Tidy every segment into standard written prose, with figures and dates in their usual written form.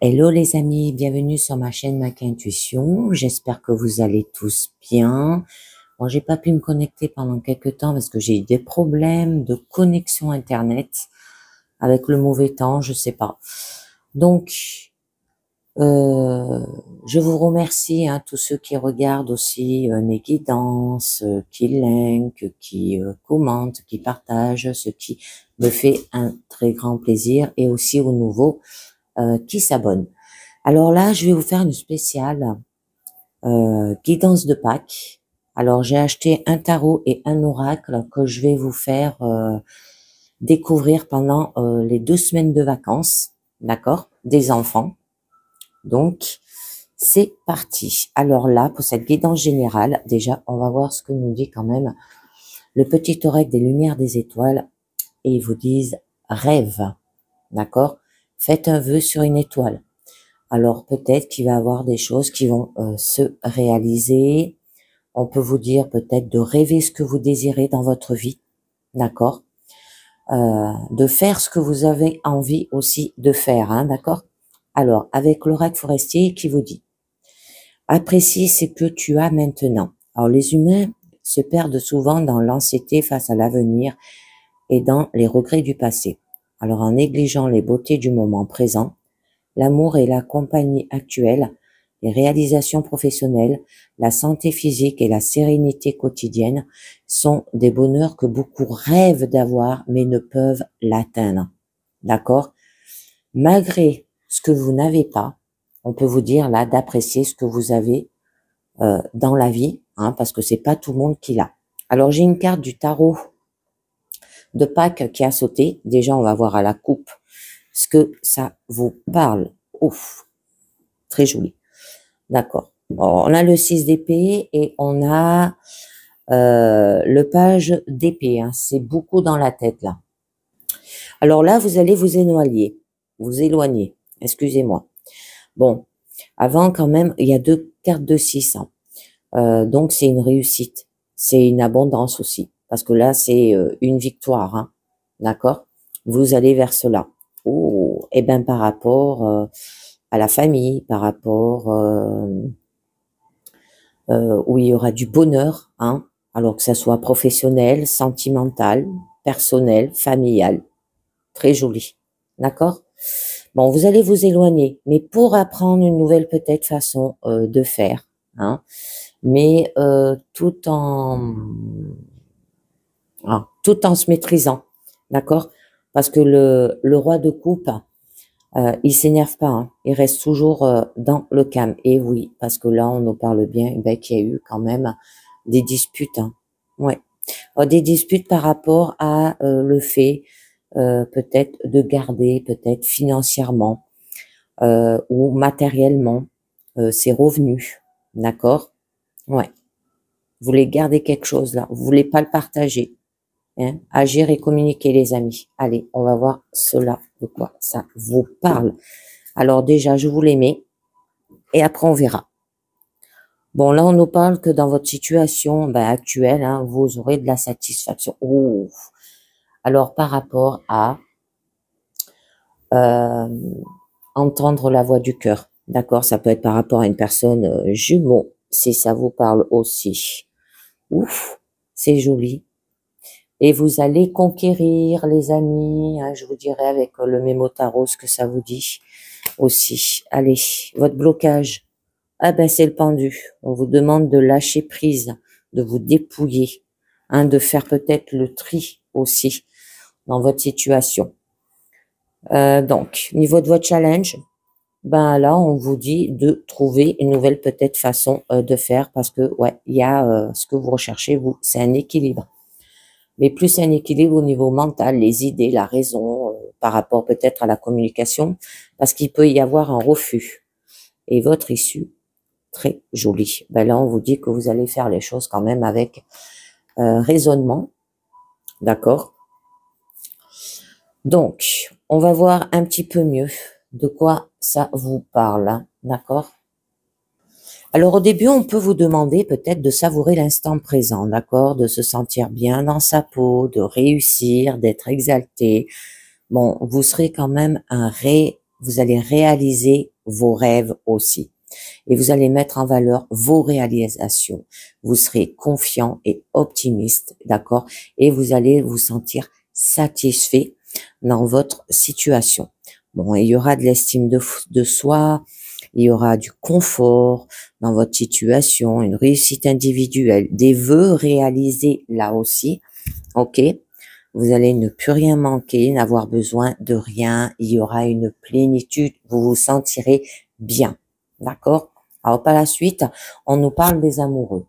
Hello les amis, bienvenue sur ma chaîne Mac Intuition. J'espère que vous allez tous bien. Bon, j'ai pas pu me connecter pendant quelques temps parce que j'ai eu des problèmes de connexion internet avec le mauvais temps, je sais pas. Donc, je vous remercie, tous ceux qui regardent aussi mes guidances, qui linkent, qui commentent, qui partagent, ce qui me fait un très grand plaisir, et aussi aux nouveaux qui s'abonnent. Alors là, je vais vous faire une spéciale guidance de Pâques. Alors, j'ai acheté un tarot et un oracle que je vais vous faire découvrir pendant les 2 semaines de vacances, d'accord, des enfants. Donc, c'est parti. Alors là, pour cette guidance générale, déjà, on va voir ce que nous dit quand même le petit oracle des lumières des étoiles. Et ils vous disent rêve, d'accord? Faites un vœu sur une étoile. Alors peut-être qu'il va y avoir des choses qui vont se réaliser. On peut vous dire peut-être de rêver ce que vous désirez dans votre vie, d'accord, de faire ce que vous avez envie aussi de faire, d'accord. Alors avec l'oracle forestier qui vous dit apprécie ce que tu as maintenant. Alors les humains se perdent souvent dans l'anxiété face à l'avenir et dans les regrets du passé. Alors en négligeant les beautés du moment présent, l'amour et la compagnie actuelle, les réalisations professionnelles, la santé physique et la sérénité quotidienne sont des bonheurs que beaucoup rêvent d'avoir mais ne peuvent l'atteindre. D'accord? Malgré ce que vous n'avez pas, on peut vous dire là d'apprécier ce que vous avez dans la vie, parce que c'est pas tout le monde qui l'a. Alors j'ai une carte du tarot de Pâques qui a sauté. Déjà, on va voir à la coupe ce que ça vous parle. Ouf, très joli. D'accord. Bon, on a le 6 d'épée et on a le page d'épée. C'est beaucoup dans la tête là. Alors là, vous allez vous éloigner. Vous éloigner. Excusez-moi. Bon, avant quand même, il y a 2 cartes de 6. Donc c'est une réussite. C'est une abondance aussi. Parce que là, c'est une victoire. D'accord? Vous allez vers cela. Oh, et bien par rapport à la famille, par rapport où il y aura du bonheur, alors que ça soit professionnel, sentimental, personnel, familial. Très joli. D'accord? Bon, vous allez vous éloigner, mais pour apprendre une nouvelle peut-être façon de faire, mais tout en se maîtrisant. D'accord? Parce que le roi de coupe, il s'énerve pas, il reste toujours dans le calme. Et oui, parce que là, on nous parle bien, qu'il y a eu quand même des disputes. Ouais, des disputes par rapport à le fait peut-être de garder, peut-être financièrement ou matériellement ses revenus. D'accord? Ouais. Vous voulez garder quelque chose là, vous voulez pas le partager. Agir et communiquer les amis. Allez, on va voir cela, de quoi ça vous parle. Alors déjà, je vous les mets et après on verra. Bon, là, on nous parle que dans votre situation actuelle, vous aurez de la satisfaction. Oh. Alors, par rapport à entendre la voix du cœur, d'accord? Ça peut être par rapport à une personne jumeau, si ça vous parle aussi. Ouf, c'est joli. Et vous allez conquérir les amis, je vous dirai avec le mémo tarot ce que ça vous dit aussi. Allez, votre blocage, c'est le pendu. On vous demande de lâcher prise, de vous dépouiller, de faire peut-être le tri aussi dans votre situation. Donc, niveau de votre challenge, là, on vous dit de trouver une nouvelle peut-être façon de faire parce que, il y a ce que vous recherchez, vous, c'est un équilibre. Mais plus un équilibre au niveau mental, les idées, la raison, par rapport peut-être à la communication, parce qu'il peut y avoir un refus. Et votre issue, très jolie. Là, on vous dit que vous allez faire les choses quand même avec raisonnement. D'accord? Donc, on va voir un petit peu mieux de quoi ça vous parle. D'accord? Alors au début, on peut vous demander peut-être de savourer l'instant présent, d'accord, de se sentir bien dans sa peau, de réussir, d'être exalté. Bon, vous serez quand même un vous allez réaliser vos rêves aussi. Et vous allez mettre en valeur vos réalisations. Vous serez confiant et optimiste, d'accord? Et vous allez vous sentir satisfait dans votre situation. Bon, il y aura de l'estime de soi, il y aura du confort dans votre situation, une réussite individuelle, des vœux réalisés là aussi, ok? Vous allez ne plus rien manquer, n'avoir besoin de rien, il y aura une plénitude, vous vous sentirez bien, d'accord? Alors par la suite, on nous parle des amoureux.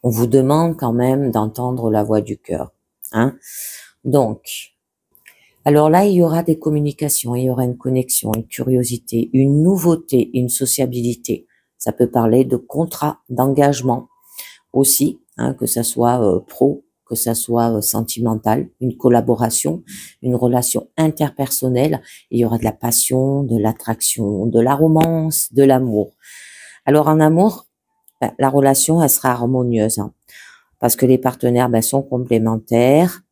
On vous demande quand même d'entendre la voix du cœur, hein? Donc, alors là, il y aura des communications, il y aura une connexion, une curiosité, une nouveauté, une sociabilité. Ça peut parler de contrat, d'engagement aussi, hein, que ça soit pro, que ça soit sentimental, une collaboration, une relation interpersonnelle. Il y aura de la passion, de l'attraction, de la romance, de l'amour. Alors en amour, ben, la relation, elle sera harmonieuse, hein, parce que les partenaires ben, sont complémentaires.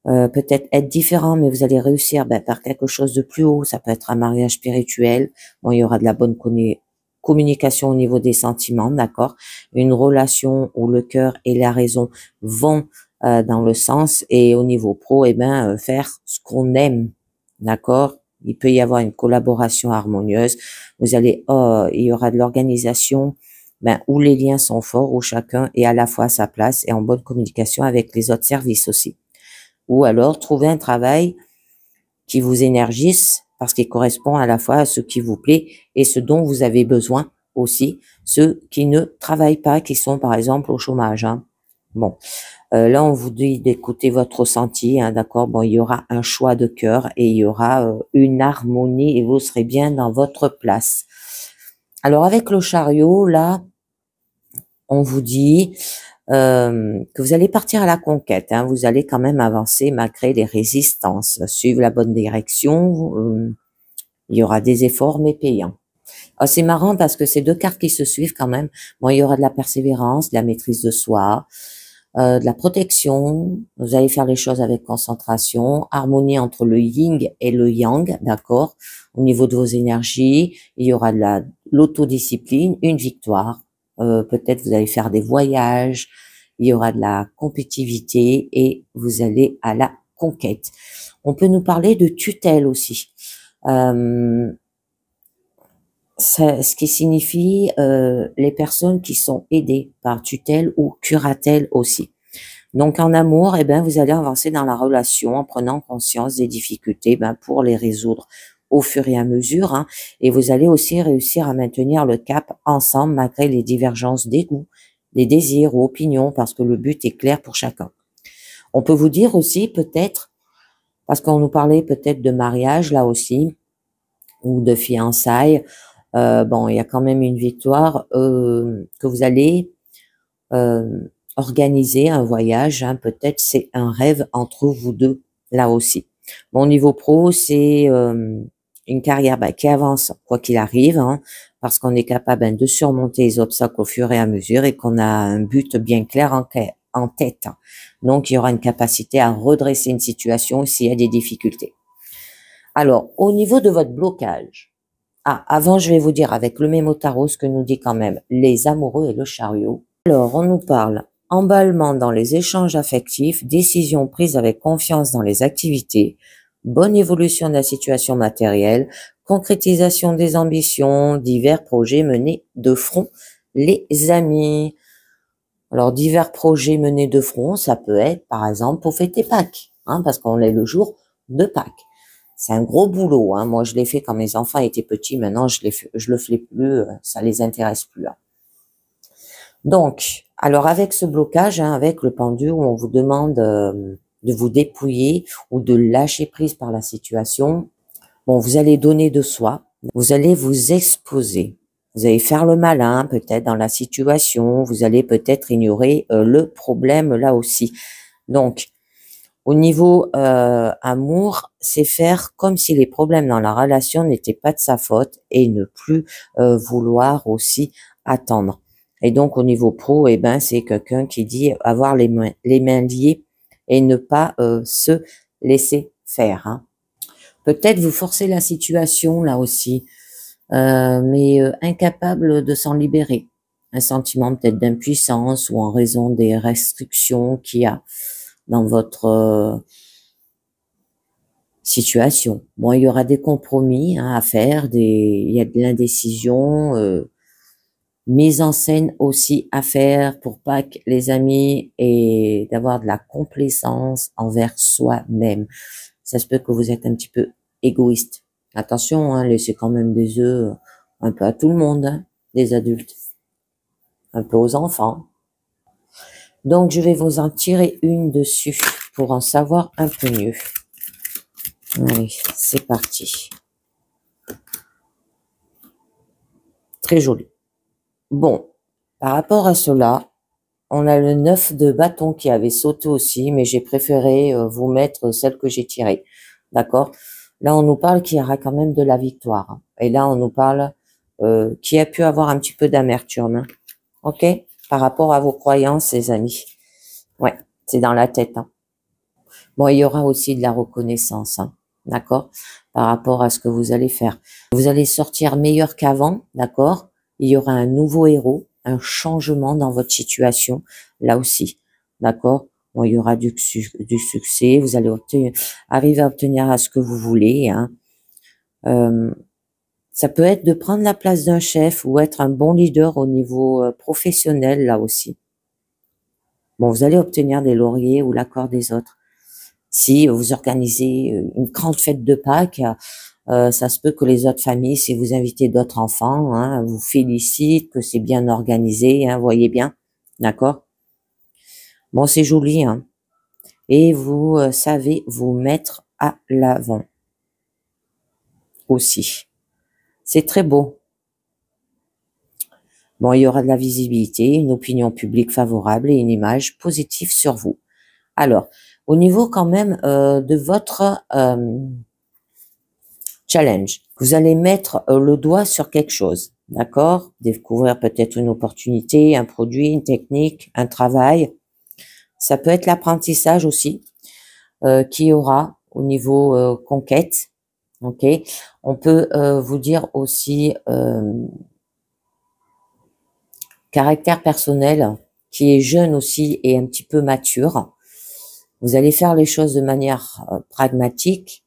Peut-être être différent, mais vous allez réussir par quelque chose de plus haut. Ça peut être un mariage spirituel. Bon, il y aura de la bonne communication au niveau des sentiments, d'accord. Une relation où le cœur et la raison vont dans le sens, et au niveau pro, faire ce qu'on aime, d'accord. Il peut y avoir une collaboration harmonieuse. Vous allez, il y aura de l'organisation, où les liens sont forts, où chacun est à la fois à sa place et en bonne communication avec les autres services aussi. Ou alors, trouver un travail qui vous énergise parce qu'il correspond à la fois à ce qui vous plaît et ce dont vous avez besoin aussi, ceux qui ne travaillent pas, qui sont par exemple au chômage, hein. Bon, là, on vous dit d'écouter votre ressenti, hein, d'accord. Bon, il y aura un choix de cœur et il y aura une harmonie et vous serez bien dans votre place. Alors, avec le chariot, là, on vous dit que vous allez partir à la conquête, hein, vous allez quand même avancer malgré les résistances, suivre la bonne direction, il y aura des efforts mais payants. Alors, c'est marrant parce que c'est deux cartes qui se suivent quand même. Bon, il y aura de la persévérance, de la maîtrise de soi, de la protection, vous allez faire les choses avec concentration, harmonie entre le yin et le yang, d'accord. Au niveau de vos énergies, il y aura de l'autodiscipline, une victoire. Peut-être vous allez faire des voyages, il y aura de la compétitivité et vous allez à la conquête. On peut nous parler de tutelle aussi, ce qui signifie les personnes qui sont aidées par tutelle ou curatelle aussi. Donc en amour, vous allez avancer dans la relation en prenant conscience des difficultés pour les résoudre au fur et à mesure, hein, et vous allez aussi réussir à maintenir le cap ensemble malgré les divergences des goûts, des désirs ou opinions, parce que le but est clair pour chacun. On peut vous dire aussi peut-être, parce qu'on nous parlait peut-être de mariage là aussi, ou de fiançailles, bon, il y a quand même une victoire, que vous allez organiser un voyage, hein, peut-être c'est un rêve entre vous deux, là aussi. Mon niveau pro, c'est une carrière qui avance quoi qu'il arrive, hein, parce qu'on est capable de surmonter les obstacles au fur et à mesure et qu'on a un but bien clair en tête. Donc, il y aura une capacité à redresser une situation s'il y a des difficultés. Alors, au niveau de votre blocage, avant, je vais vous dire avec le mémo tarot ce que nous dit quand même les amoureux et le chariot. Alors, on nous parle emballement dans les échanges affectifs, décisions prises avec confiance dans les activités, bonne évolution de la situation matérielle, concrétisation des ambitions, divers projets menés de front, les amis. Alors, divers projets menés de front, ça peut être, par exemple, pour fêter Pâques, hein, parce qu'on est le jour de Pâques. C'est un gros boulot, hein. Moi, je l'ai fait quand mes enfants étaient petits. Maintenant, je le fais plus, ça les intéresse plus, hein. Donc, alors avec ce blocage, hein, avec le pendu où on vous demande de vous dépouiller ou de lâcher prise par la situation, bon, vous allez donner de soi, vous allez vous exposer, vous allez faire le malin peut-être dans la situation, vous allez peut-être ignorer le problème là aussi. Donc, au niveau amour, c'est faire comme si les problèmes dans la relation n'étaient pas de sa faute et ne plus vouloir aussi attendre. Et donc, au niveau pro, c'est quelqu'un qui dit avoir les mains liées et ne pas se laisser faire, hein. Peut-être vous forcez la situation là aussi, mais incapable de s'en libérer. Un sentiment peut-être d'impuissance ou en raison des restrictions qu'il y a dans votre situation. Bon, il y aura des compromis à faire, il y a de l'indécision, mise en scène aussi à faire pour pas que les amis et d'avoir de la complaisance envers soi-même. Ça se peut que vous êtes un petit peu égoïste. Attention, hein, laissez quand même des œufs un peu à tout le monde, hein, des adultes, un peu aux enfants. Donc, je vais vous en tirer une dessus pour en savoir un peu mieux. Allez, c'est parti. Très joli. Bon, par rapport à cela, on a le 9 de bâton qui avait sauté aussi, mais j'ai préféré vous mettre celle que j'ai tirée. D'accord? Là, on nous parle qu'il y aura quand même de la victoire, hein. Et là, on nous parle qui a pu avoir un petit peu d'amertume. Hein. OK? Par rapport à vos croyances, les amis. Ouais, c'est dans la tête. Hein. Bon, il y aura aussi de la reconnaissance. Hein. D'accord? Par rapport à ce que vous allez faire. Vous allez sortir meilleur qu'avant. D'accord? Il y aura un nouveau héros, un changement dans votre situation. Là aussi. D'accord? Bon, il y aura du succès. Vous allez arriver à obtenir ce que vous voulez. Hein. Ça peut être de prendre la place d'un chef ou être un bon leader au niveau professionnel, là aussi. Bon, vous allez obtenir des lauriers ou l'accord des autres. Si vous organisez une grande fête de Pâques, ça se peut que les autres familles, si vous invitez d'autres enfants, hein, vous félicitent, que c'est bien organisé, hein, voyez bien, d'accord? Bon, c'est joli, hein. Et vous savez vous mettre à l'avant aussi. C'est très beau. Bon, il y aura de la visibilité, une opinion publique favorable et une image positive sur vous. Alors, au niveau quand même de votre challenge, vous allez mettre le doigt sur quelque chose, d'accord? Découvrir peut-être une opportunité, un produit, une technique, un travail. Ça peut être l'apprentissage aussi qu'il y aura au niveau conquête, ok? On peut vous dire aussi caractère personnel qui est jeune aussi et un petit peu mature. Vous allez faire les choses de manière pragmatique.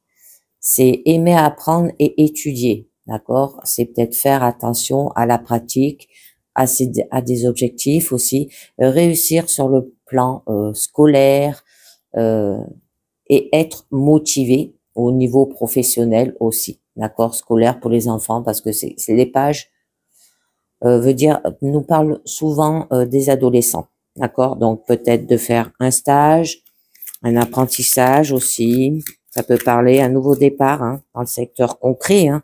C'est aimer apprendre et étudier, d'accord? C'est peut-être faire attention à la pratique, à des objectifs aussi, réussir sur le plan scolaire et être motivé au niveau professionnel aussi, d'accord? Scolaire pour les enfants parce que c'est les pages veut dire nous parle souvent des adolescents, d'accord? Donc peut-être de faire un stage, un apprentissage aussi. Ça peut parler un nouveau départ hein, dans le secteur concret, hein.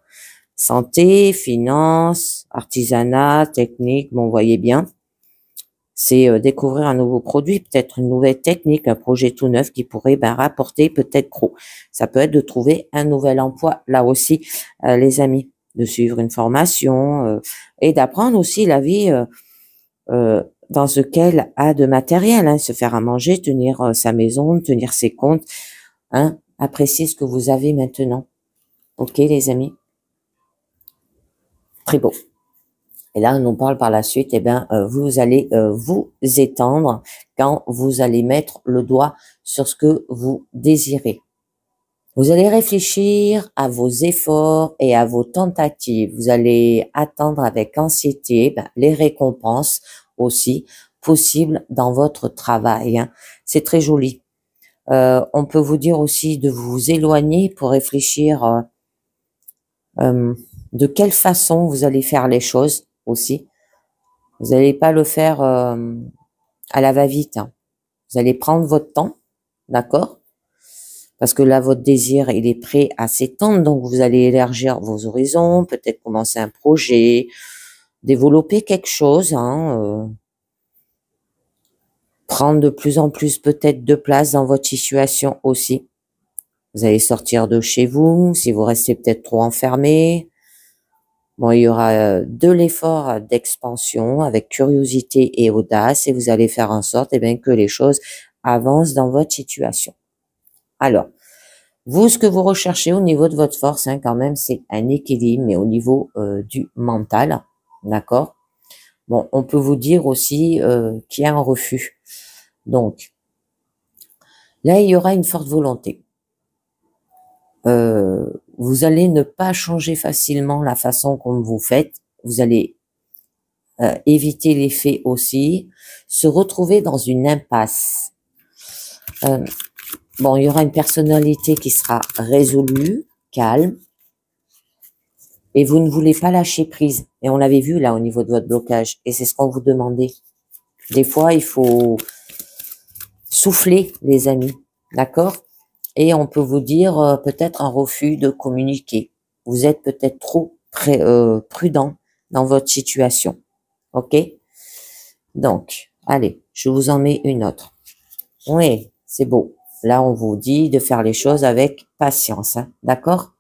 Santé, finance, artisanat, technique. Bon, vous voyez bien, c'est découvrir un nouveau produit, peut-être une nouvelle technique, un projet tout neuf qui pourrait rapporter peut-être gros. Ça peut être de trouver un nouvel emploi là aussi, les amis, de suivre une formation et d'apprendre aussi la vie dans ce qu'elle a de matériel, hein, se faire à manger, tenir sa maison, tenir ses comptes, hein, apprécier ce que vous avez maintenant. Ok, les amis? Très beau. Et là, on nous parle par la suite, eh bien, vous allez vous étendre quand vous allez mettre le doigt sur ce que vous désirez. Vous allez réfléchir à vos efforts et à vos tentatives. Vous allez attendre avec anxiété les récompenses aussi possibles dans votre travail. Hein. C'est très joli. On peut vous dire aussi de vous éloigner pour réfléchir de quelle façon vous allez faire les choses aussi. Vous n'allez pas le faire à la va-vite. Hein. Vous allez prendre votre temps, d'accord? Parce que là, votre désir, il est prêt à s'étendre, donc vous allez élargir vos horizons, peut-être commencer un projet, développer quelque chose, hein, prendre de plus en plus peut-être de place dans votre situation aussi. Vous allez sortir de chez vous, si vous restez peut-être trop enfermé. Bon, il y aura de l'effort d'expansion avec curiosité et audace et vous allez faire en sorte eh bien, que les choses avancent dans votre situation. Alors, Vous, ce que vous recherchez au niveau de votre force, hein, quand même, c'est un équilibre, mais au niveau du mental, d'accord? Bon, on peut vous dire aussi qu'il y a un refus. Donc, là, il y aura une forte volonté. Vous allez ne pas changer facilement la façon comme vous faites. Vous allez éviter les faits aussi. Se retrouver dans une impasse. Bon, il y aura une personnalité qui sera résolue, calme, et vous ne voulez pas lâcher prise. Et on l'avait vu là au niveau de votre blocage. Et c'est ce qu'on vous demandait. Des fois, il faut souffler, les amis. D'accord? Et on peut vous dire peut-être un refus de communiquer. Vous êtes peut-être trop prudent dans votre situation. OK? Donc, allez, je vous en mets une autre. Oui, c'est beau. Là, on vous dit de faire les choses avec patience. Hein, d'accord?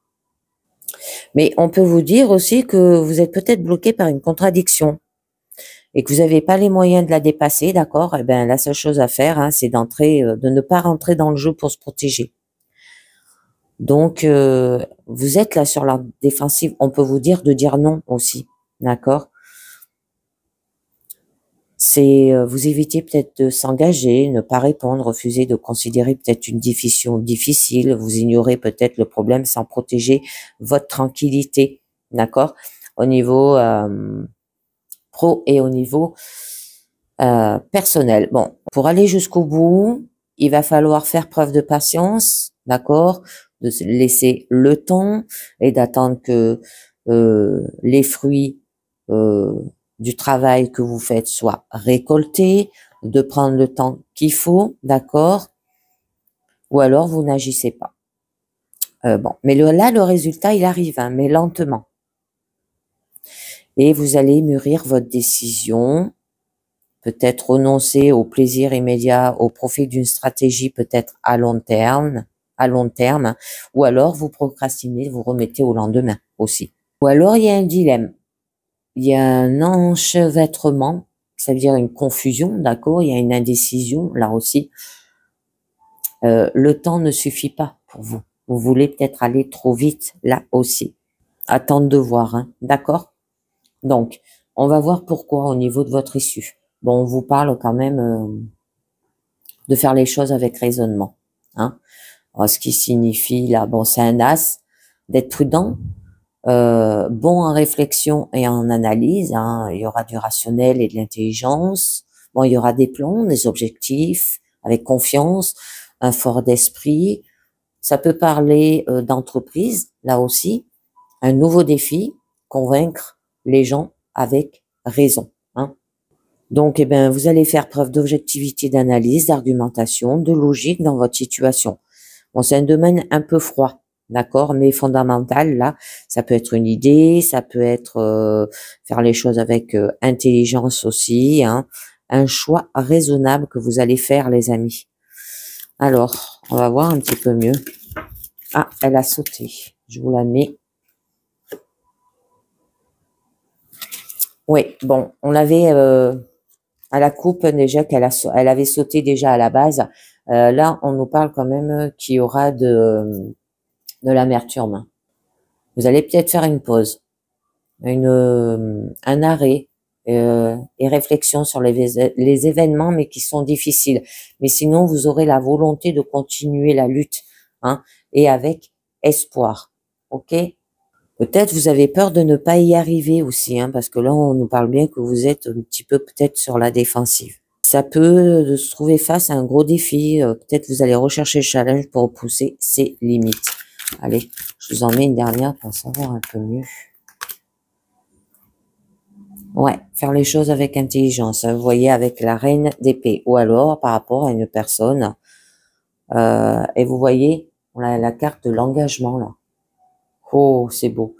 Mais on peut vous dire aussi que vous êtes peut-être bloqué par une contradiction et que vous n'avez pas les moyens de la dépasser, d'accord? Eh ben, la seule chose à faire, hein, c'est d'entrer, de ne pas rentrer dans le jeu pour se protéger. Donc, vous êtes là sur la défensive. On peut vous dire de dire non aussi, d'accord? C'est vous éviter peut-être de s'engager, ne pas répondre, refuser de considérer peut-être une discussion difficile, vous ignorez peut-être le problème sans protéger votre tranquillité, d'accord? Au niveau pro et au niveau personnel. Bon, pour aller jusqu'au bout, il va falloir faire preuve de patience, d'accord? De se laisser le temps et d'attendre que les fruits du travail que vous faites soient récoltés, de prendre le temps qu'il faut, d'accord? Ou alors vous n'agissez pas. Bon, mais là, le résultat, il arrive, hein, mais lentement. Et vous allez mûrir votre décision, peut-être renoncer au plaisir immédiat au profit d'une stratégie peut-être à long terme, ou alors vous procrastinez, vous remettez au lendemain aussi. Ou alors il y a un dilemme, il y a un enchevêtrement, ça veut dire une confusion, d'accord, il y a une indécision là aussi. Le temps ne suffit pas pour vous. Vous voulez peut-être aller trop vite là aussi. Attendre de voir, hein, d'accord? Donc, on va voir pourquoi au niveau de votre issue. Bon, on vous parle quand même de faire les choses avec raisonnement. Hein. Alors, ce qui signifie là, bon, c'est un as, d'être prudent, bon en réflexion et en analyse. Hein. Il y aura du rationnel et de l'intelligence. Bon, il y aura des plans, des objectifs, avec confiance, un fort d'esprit. Ça peut parler d'entreprise, là aussi, un nouveau défi, convaincre les gens avec raison. Hein. Donc, eh ben, vous allez faire preuve d'objectivité, d'analyse, d'argumentation, de logique dans votre situation. Bon, c'est un domaine un peu froid, d'accord, mais fondamental. Là, ça peut être une idée, ça peut être faire les choses avec intelligence aussi. Hein, un choix raisonnable que vous allez faire, les amis. Alors, on va voir un petit peu mieux. Ah, elle a sauté. Je vous la mets. Oui, bon, on l'avait à la coupe déjà elle avait sauté déjà à la base. Là, on nous parle quand même qu'il y aura de l'amertume. Vous allez peut-être faire une pause, un arrêt et réflexion sur les événements, mais qui sont difficiles. Mais sinon, vous aurez la volonté de continuer la lutte, hein, et avec espoir. Ok? Peut-être vous avez peur de ne pas y arriver aussi, hein, parce que là, on nous parle bien que vous êtes un petit peu peut-être sur la défensive. Ça peut se trouver face à un gros défi. Peut-être vous allez rechercher le challenge pour repousser ses limites. Allez, je vous en mets une dernière pour savoir un peu mieux. Ouais, faire les choses avec intelligence. Hein, vous voyez, avec la reine d'épée. Ou alors, par rapport à une personne. Et vous voyez, on a la carte de l'engagement, là. Oh, c'est beau.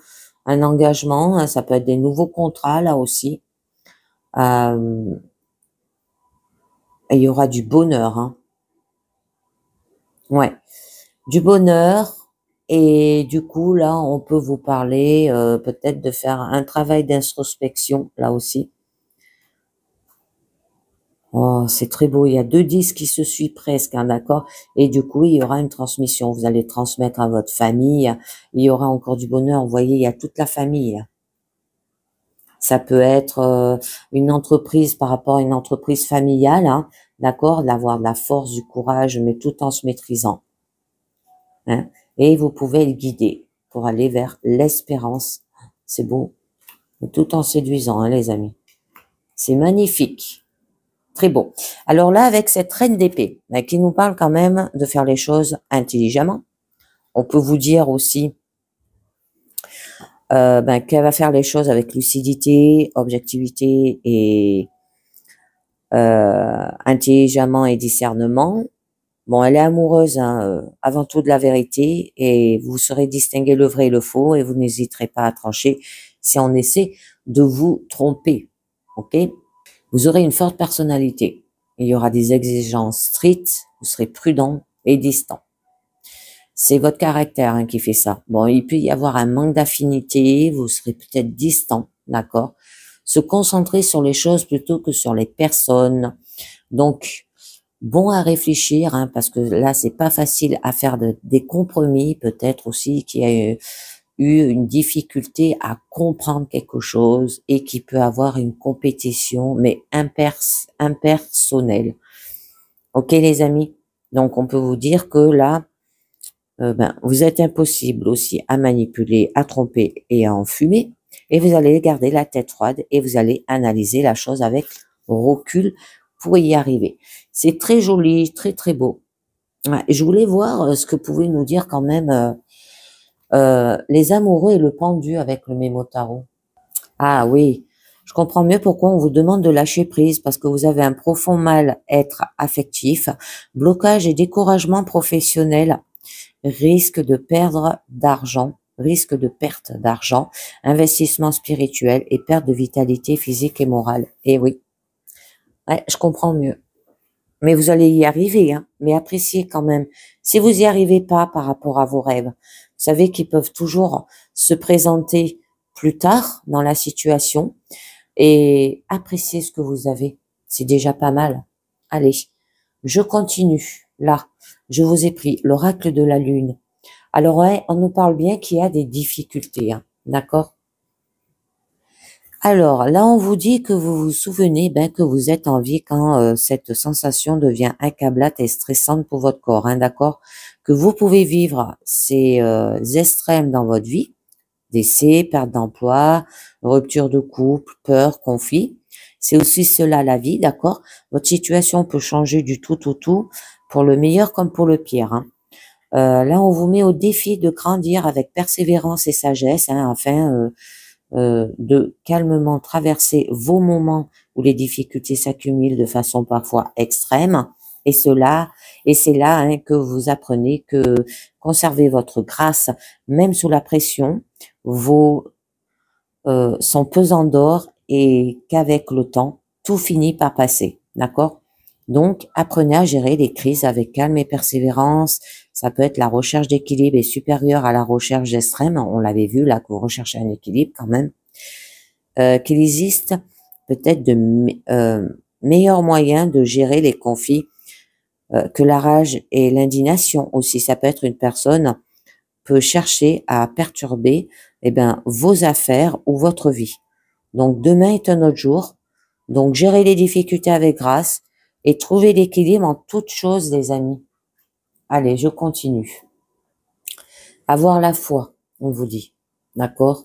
Un engagement, hein, ça peut être des nouveaux contrats, là aussi. Et il y aura du bonheur. Hein. Ouais, du bonheur. Et du coup, là, on peut vous parler peut-être de faire un travail d'introspection, là aussi. Oh, c'est très beau. Il y a 2 10 qui se suivent presque, hein, d'accord? Et du coup, il y aura une transmission. Vous allez transmettre à votre famille. Il y aura encore du bonheur. Vous voyez, il y a toute la famille. Ça peut être une entreprise par rapport à une entreprise familiale, hein, d'accord? D'avoir de la force, du courage, mais tout en se maîtrisant. Hein? Et vous pouvez le guider pour aller vers l'espérance. C'est beau. Tout en séduisant, hein, les amis. C'est magnifique. Très beau. Alors là, avec cette reine d'épée, qui nous parle quand même de faire les choses intelligemment, on peut vous dire aussi qu'elle va faire les choses avec lucidité, objectivité et intelligemment et discernement. Bon, elle est amoureuse, hein, avant tout de la vérité, et vous saurez distinguer le vrai et le faux, et vous n'hésiterez pas à trancher si on essaie de vous tromper. Ok? Vous aurez une forte personnalité. Il y aura des exigences strictes, vous serez prudent et distant. C'est votre caractère, hein, qui fait ça. Bon, il peut y avoir un manque d'affinité, vous serez peut-être distant, d'accord? Se concentrer sur les choses plutôt que sur les personnes. Donc, bon à réfléchir, hein, parce que là, c'est pas facile à faire des compromis, peut-être aussi qu'il y a eu une difficulté à comprendre quelque chose et qui peut avoir une compétition, mais impersonnelle. Ok, les amis? Donc, on peut vous dire que là, vous êtes impossible aussi à manipuler, à tromper et à enfumer. Et vous allez garder la tête froide et vous allez analyser la chose avec recul pour y arriver. C'est très joli, très très beau. Ouais, je voulais voir ce que pouvaient nous dire quand même les amoureux et le pendu avec le mémo tarot. Ah oui, je comprends mieux pourquoi on vous demande de lâcher prise, parce que vous avez un profond mal-être affectif, blocage et découragement professionnel, risque de perte d'argent, investissement spirituel et perte de vitalité physique et morale. Eh oui, ouais, je comprends mieux. Mais vous allez y arriver, hein. Mais appréciez quand même. Si vous y arrivez pas par rapport à vos rêves, vous savez qu'ils peuvent toujours se présenter plus tard dans la situation, et appréciez ce que vous avez. C'est déjà pas mal. Allez, je continue. Là, je vous ai pris l'oracle de la lune. Alors ouais, on nous parle bien qu'il y a des difficultés, hein, d'accord? Alors là, on vous dit que vous vous souvenez que vous êtes en vie quand cette sensation devient accablante et stressante pour votre corps, hein, d'accord? Que vous pouvez vivre ces extrêmes dans votre vie, décès, perte d'emploi, rupture de couple, peur, conflit. C'est aussi cela la vie, d'accord? Votre situation peut changer du tout au tout, pour le meilleur comme pour le pire, hein. Là, on vous met au défi de grandir avec persévérance et sagesse, hein, afin de calmement traverser vos moments où les difficultés s'accumulent de façon parfois extrême. Et c'est là, hein, que vous apprenez que conserver votre grâce, même sous la pression, vos sont pesants d'or, et qu'avec le temps, tout finit par passer. D'accord? Donc, apprenez à gérer les crises avec calme et persévérance. Ça peut être la recherche d'équilibre est supérieure à la recherche d'extrême. On l'avait vu là, que vous recherchez un équilibre quand même. Qu'il existe peut-être meilleurs moyens de gérer les conflits que la rage et l'indignation aussi. Ça peut être une personne peut chercher à perturber vos affaires ou votre vie. Donc demain est un autre jour. Donc gérez les difficultés avec grâce et trouvez l'équilibre en toutes choses, les amis. Allez, je continue. Avoir la foi, on vous dit. D'accord?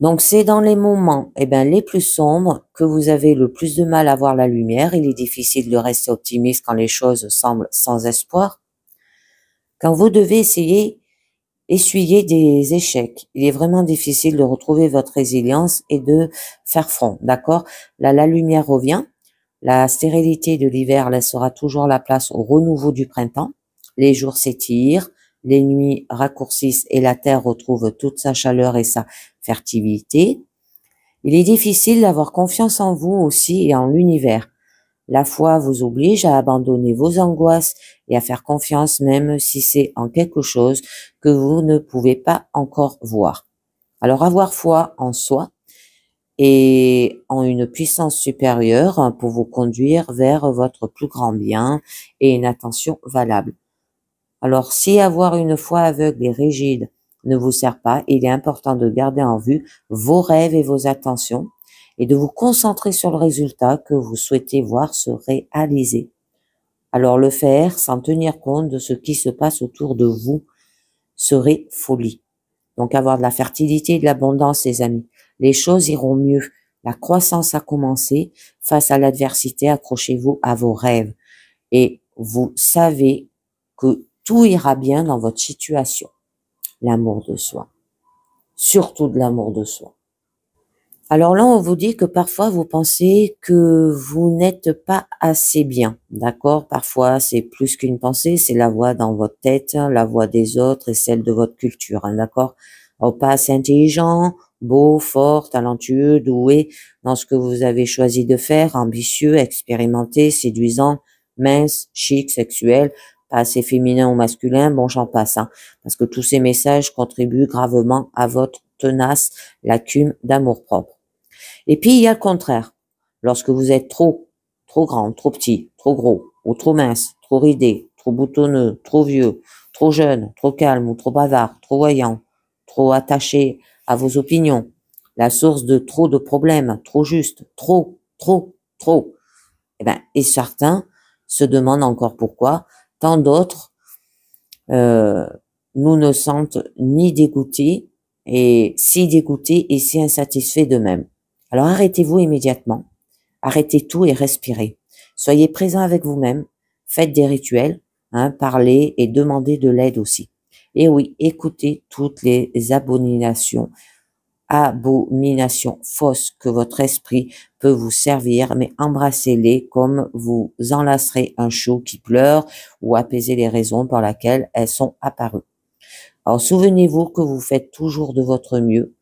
Donc c'est dans les moments les plus sombres que vous avez le plus de mal à voir la lumière. Il est difficile de rester optimiste quand les choses semblent sans espoir. Quand vous devez essuyer des échecs, il est vraiment difficile de retrouver votre résilience et de faire front, d'accord? Là, la lumière revient, la stérilité de l'hiver laissera toujours la place au renouveau du printemps, les jours s'étirent, les nuits raccourcissent et la terre retrouve toute sa chaleur et sa fertilité. Il est difficile d'avoir confiance en vous aussi et en l'univers. La foi vous oblige à abandonner vos angoisses et à faire confiance même si c'est en quelque chose que vous ne pouvez pas encore voir. Alors avoir foi en soi et ont une puissance supérieure pour vous conduire vers votre plus grand bien et une attention valable. Alors, si avoir une foi aveugle et rigide ne vous sert pas, il est important de garder en vue vos rêves et vos attentions et de vous concentrer sur le résultat que vous souhaitez voir se réaliser. Alors, le faire sans tenir compte de ce qui se passe autour de vous serait folie. Donc, avoir de la fertilité et de l'abondance, les amis. Les choses iront mieux. La croissance a commencé. Face à l'adversité, accrochez-vous à vos rêves. Et vous savez que tout ira bien dans votre situation. L'amour de soi. Surtout de l'amour de soi. Alors là, on vous dit que parfois vous pensez que vous n'êtes pas assez bien, d'accord? Parfois, c'est plus qu'une pensée, c'est la voix dans votre tête, la voix des autres et celle de votre culture, hein, d'accord? Alors, pas assez intelligent, beau, fort, talentueux, doué dans ce que vous avez choisi de faire, ambitieux, expérimenté, séduisant, mince, chic, sexuel, pas assez féminin ou masculin, bon, j'en passe, hein, parce que tous ces messages contribuent gravement à votre tenace lacune d'amour-propre. Et puis, il y a le contraire. Lorsque vous êtes trop grand, trop petit, trop gros, ou trop mince, trop ridé, trop boutonneux, trop vieux, trop jeune, trop calme ou trop bavard, trop voyant, trop attaché à vos opinions, la source de trop de problèmes, trop juste, trop. Et certains se demandent encore pourquoi. Tant d'autres, nous ne sentent ni dégoûtés, et si dégoûtés et si insatisfaits d'eux-mêmes. Alors arrêtez-vous immédiatement, arrêtez tout et respirez. Soyez présent avec vous-même, faites des rituels, hein, parlez et demandez de l'aide aussi. Et oui, écoutez toutes les abominations fausses que votre esprit peut vous servir, mais embrassez-les comme vous enlacerez un chou qui pleure ou apaisez les raisons pour lesquelles elles sont apparues. Alors souvenez-vous que vous faites toujours de votre mieux,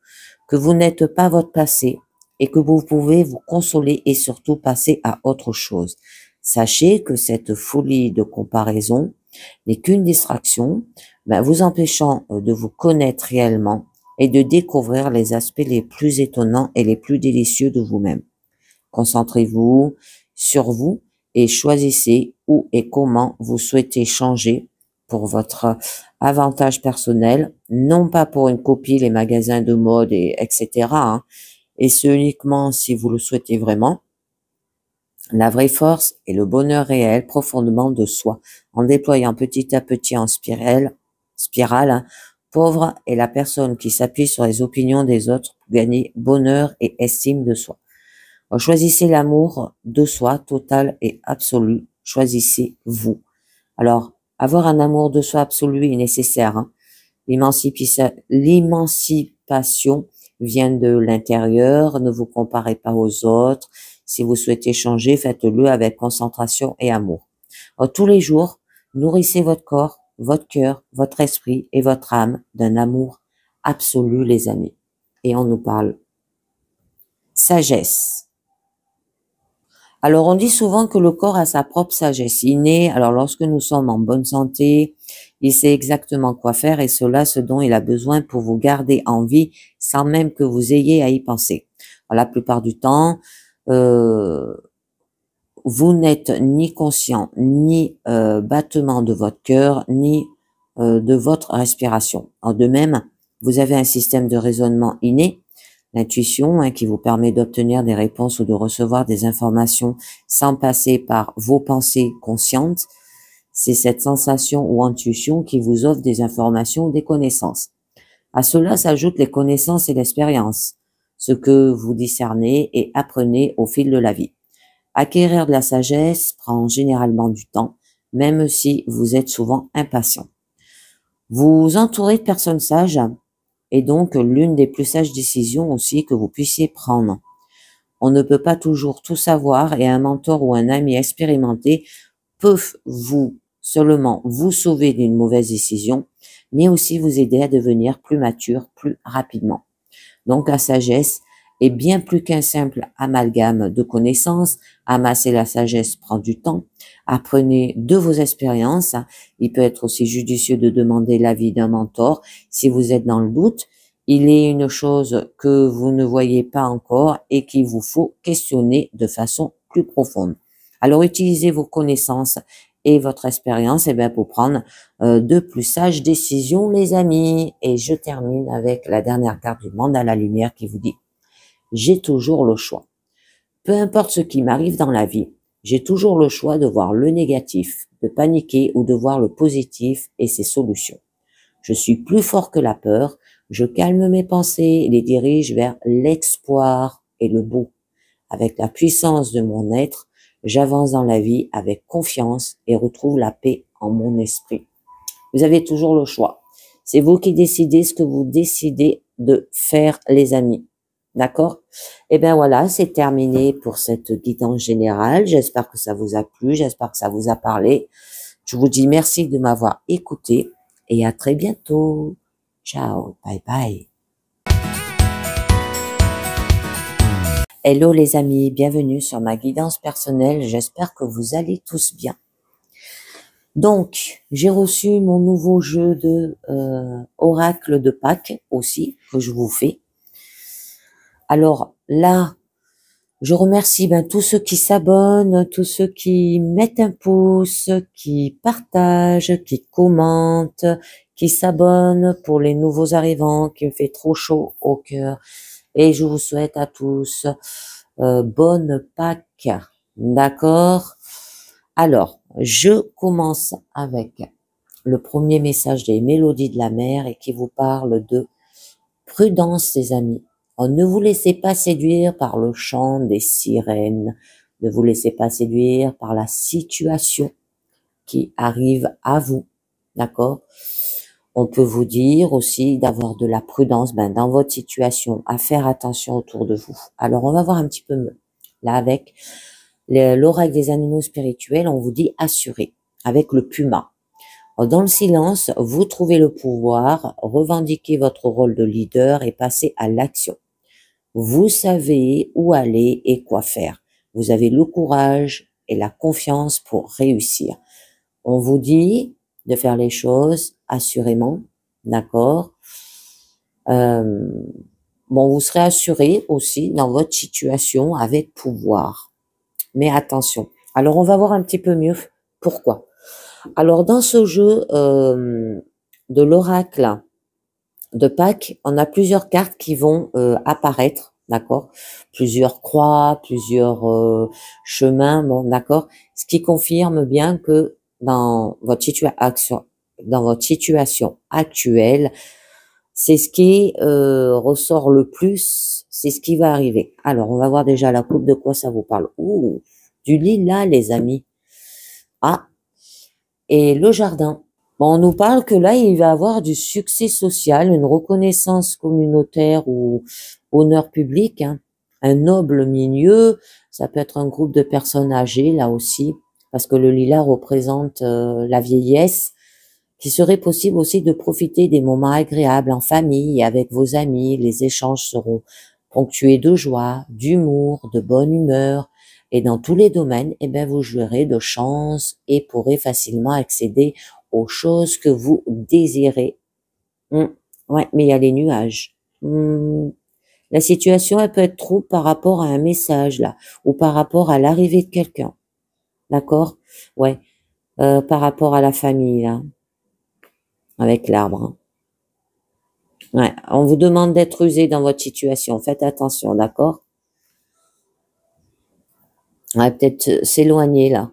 que vous n'êtes pas votre passé et que vous pouvez vous consoler et surtout passer à autre chose. Sachez que cette folie de comparaison n'est qu'une distraction, vous empêchant de vous connaître réellement et de découvrir les aspects les plus étonnants et les plus délicieux de vous-même. Concentrez-vous sur vous et choisissez où et comment vous souhaitez changer pour votre avantage personnel, non pas pour une copie, les magasins de mode, etc. Hein, et ce uniquement si vous le souhaitez vraiment. La vraie force est le bonheur réel profondément de soi, en déployant petit à petit en spirale, hein, pauvre est la personne qui s'appuie sur les opinions des autres pour gagner bonheur et estime de soi. Alors, choisissez l'amour de soi total et absolu, choisissez vous. Alors, avoir un amour de soi absolu est nécessaire. Hein. L'émancipation vient de l'intérieur, ne vous comparez pas aux autres. Si vous souhaitez changer, faites-le avec concentration et amour. Alors, tous les jours, nourrissez votre corps, votre cœur, votre esprit et votre âme d'un amour absolu, les amis. Et on nous parle sagesse. Alors, on dit souvent que le corps a sa propre sagesse innée. Alors, lorsque nous sommes en bonne santé, il sait exactement quoi faire et cela, ce dont il a besoin pour vous garder en vie sans même que vous ayez à y penser. Alors, la plupart du temps, vous n'êtes ni conscient, ni battement de votre cœur, ni de votre respiration. Alors, de même, vous avez un système de raisonnement inné, l'intuition, hein, qui vous permet d'obtenir des réponses ou de recevoir des informations sans passer par vos pensées conscientes. C'est cette sensation ou intuition qui vous offre des informations ou des connaissances. À cela s'ajoutent les connaissances et l'expérience, ce que vous discernez et apprenez au fil de la vie. Acquérir de la sagesse prend généralement du temps, même si vous êtes souvent impatient. Vous entourez de personnes sages est donc l'une des plus sages décisions aussi que vous puissiez prendre. On ne peut pas toujours tout savoir et un mentor ou un ami expérimenté peut seulement vous sauver d'une mauvaise décision, mais aussi vous aider à devenir plus mature plus rapidement. Donc la sagesse est bien plus qu'un simple amalgame de connaissances. Amasser la sagesse prend du temps. Apprenez de vos expériences. Il peut être aussi judicieux de demander l'avis d'un mentor si vous êtes dans le doute. il est une chose que vous ne voyez pas encore et qu'il vous faut questionner de façon plus profonde. Alors, utilisez vos connaissances et votre expérience pour prendre de plus sages décisions, les amis. Et je termine avec la dernière carte du monde à la lumière qui vous dit « J'ai toujours le choix. Peu importe ce qui m'arrive dans la vie, j'ai toujours le choix de voir le négatif, de paniquer ou de voir le positif et ses solutions. Je suis plus fort que la peur, je calme mes pensées et les dirige vers l'espoir et le beau. Avec la puissance de mon être, j'avance dans la vie avec confiance et retrouve la paix en mon esprit. » Vous avez toujours le choix. C'est vous qui décidez ce que vous décidez de faire, les amis. D'accord? Et bien voilà, c'est terminé pour cette guidance générale. J'espère que ça vous a plu, j'espère que ça vous a parlé. Je vous dis merci de m'avoir écouté et à très bientôt. Ciao, bye bye. Hello les amis, bienvenue sur ma guidance personnelle. J'espère que vous allez tous bien. Donc, j'ai reçu mon nouveau jeu de oracle de Pâques aussi, que je vous fais. Alors là, je remercie tous ceux qui s'abonnent, tous ceux qui mettent un pouce, qui partagent, qui commentent, qui s'abonnent pour les nouveaux arrivants, qui me fait trop chaud au cœur. Et je vous souhaite à tous bonne Pâques. D'accord? Alors, je commence avec le premier message des Mélodies de la Mer et qui vous parle de prudence, les amis. Ne vous laissez pas séduire par le chant des sirènes. Ne vous laissez pas séduire par la situation qui arrive à vous. D'accord? On peut vous dire aussi d'avoir de la prudence dans votre situation, à faire attention autour de vous. Alors, on va voir un petit peu mieux. Là, avec l'oracle des animaux spirituels, on vous dit assurer, avec le puma. Dans le silence, vous trouvez le pouvoir, revendiquez votre rôle de leader et passez à l'action. Vous savez où aller et quoi faire. Vous avez le courage et la confiance pour réussir. On vous dit de faire les choses assurément, d'accord? Vous serez assuré aussi dans votre situation avec pouvoir. Mais attention. Alors, on va voir un petit peu mieux pourquoi. Alors, dans ce jeu de l'oracle de Pâques, on a plusieurs cartes qui vont apparaître, d'accord? Plusieurs croix, plusieurs chemins, d'accord? Ce qui confirme bien que dans votre situation actuelle, c'est ce qui ressort le plus, c'est ce qui va arriver. Alors, on va voir déjà la coupe, de quoi ça vous parle. Ouh, du lilas, les amis. Ah, et le jardin. On nous parle que là, il va avoir du succès social, une reconnaissance communautaire ou honneur public, un noble milieu. Ça peut être un groupe de personnes âgées, là aussi, parce que le lilas représente la vieillesse, qu'il serait possible aussi de profiter des moments agréables en famille et avec vos amis. Les échanges seront ponctués de joie, d'humour, de bonne humeur. Et dans tous les domaines, vous jouirez de chance et pourrez facilement accéder aux choses que vous désirez. Ouais, mais il y a les nuages. La situation, elle peut être trouble par rapport à un message, là, ou par rapport à l'arrivée de quelqu'un. D'accord? Ouais. Par rapport à la famille, là. Avec l'arbre. Ouais. On vous demande d'être rusé dans votre situation. Faites attention, d'accord? Ouais, peut-être s'éloigner, là.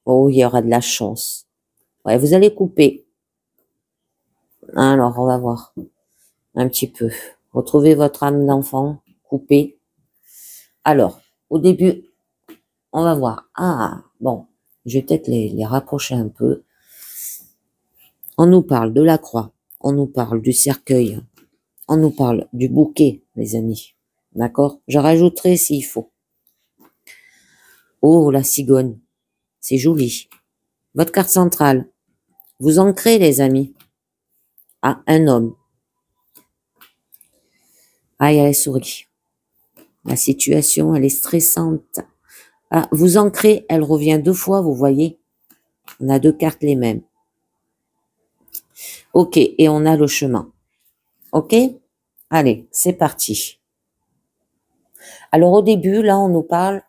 Oh, il y aura de la chance. Ouais, vous allez couper. Alors, on va voir. Un petit peu. Retrouvez votre âme d'enfant. Coupez. Alors, au début, on va voir. Ah, bon. Je vais peut-être les rapprocher un peu. On nous parle de la croix. On nous parle du cercueil. On nous parle du bouquet, les amis. D'accord? Je rajouterai s'il faut. Oh, la cigogne. C'est joli. Votre carte centrale. Vous ancrez, les amis. Ah, un homme. Ah, il y a la souris. La situation, elle est stressante. Ah, vous ancrez, elle revient 2 fois, vous voyez. On a 2 cartes les mêmes. Ok, et on a le chemin. Ok? Allez, c'est parti. Alors au début, là, on nous parle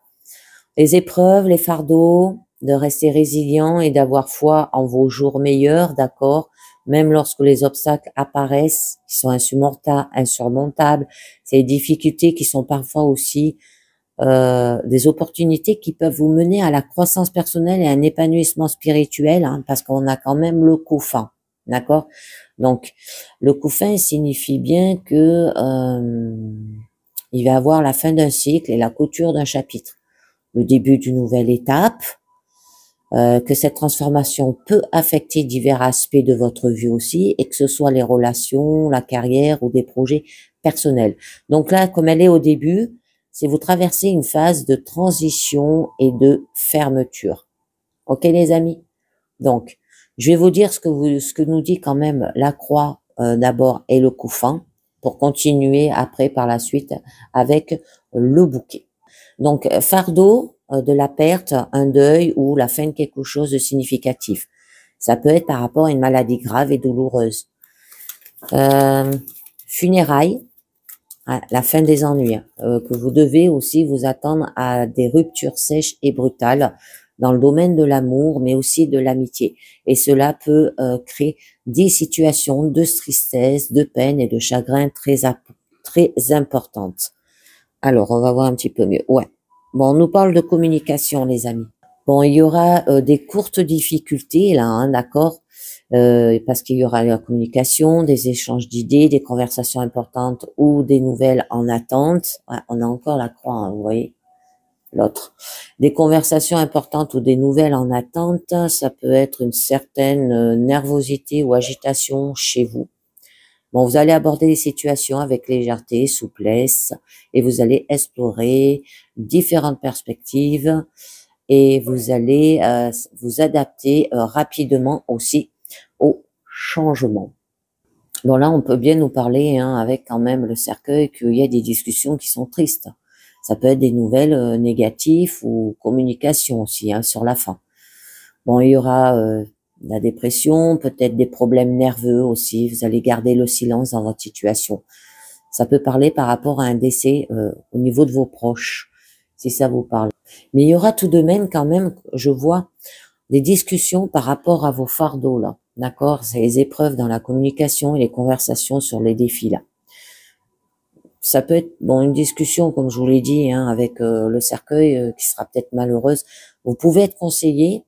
des épreuves, les fardeaux, de rester résilient et d'avoir foi en vos jours meilleurs, d'accord? Même lorsque les obstacles apparaissent, qui sont insurmontables, c'est des difficultés qui sont parfois aussi des opportunités qui peuvent vous mener à la croissance personnelle et à un épanouissement spirituel, hein, parce qu'on a quand même le couffin, d'accord? Donc, le couffin signifie bien que il va avoir la fin d'un cycle et la clôture d'un chapitre, le début d'une nouvelle étape, que cette transformation peut affecter divers aspects de votre vie aussi, et que ce soit les relations, la carrière ou des projets personnels. Donc là, comme elle est au début, c'est vous traversez une phase de transition et de fermeture. Ok les amis? Donc, je vais vous dire ce que nous dit quand même la croix d'abord et le couffin, pour continuer après par la suite avec le bouquet. Donc, fardeau de la perte, un deuil ou la fin de quelque chose de significatif. Ça peut être par rapport à une maladie grave et douloureuse. Funérailles, la fin des ennuis, que vous devez aussi vous attendre à des ruptures sèches et brutales dans le domaine de l'amour, mais aussi de l'amitié. Et cela peut créer des situations de tristesse, de peine et de chagrin très importantes. Alors, on va voir un petit peu mieux. Ouais. Bon, on nous parle de communication, les amis. Bon, il y aura des courtes difficultés, là, hein, d'accord, parce qu'il y aura la communication, des échanges d'idées, des conversations importantes ou des nouvelles en attente. Ouais, on a encore la croix, hein, vous voyez, l'autre. Des conversations importantes ou des nouvelles en attente, ça peut être une certaine nervosité ou agitation chez vous. Bon, vous allez aborder les situations avec légèreté, souplesse, et vous allez explorer différentes perspectives et vous allez vous adapter rapidement aussi au changement. Bon, là, on peut bien nous parler hein, avec quand même le cercueil qu'il y a des discussions qui sont tristes. Ça peut être des nouvelles négatives ou communication aussi hein, sur la fin. Bon, il y aura la dépression, peut-être des problèmes nerveux aussi. Vous allez garder le silence dans votre situation. Ça peut parler par rapport à un décès au niveau de vos proches, si ça vous parle. Mais il y aura tout de même quand même, je vois, des discussions par rapport à vos fardeaux là. D'accord? C'est les épreuves dans la communication et les conversations sur les défis là. Ça peut être bon une discussion, comme je vous l'ai dit, hein, avec le cercueil qui sera peut-être malheureuse. Vous pouvez être conseillé.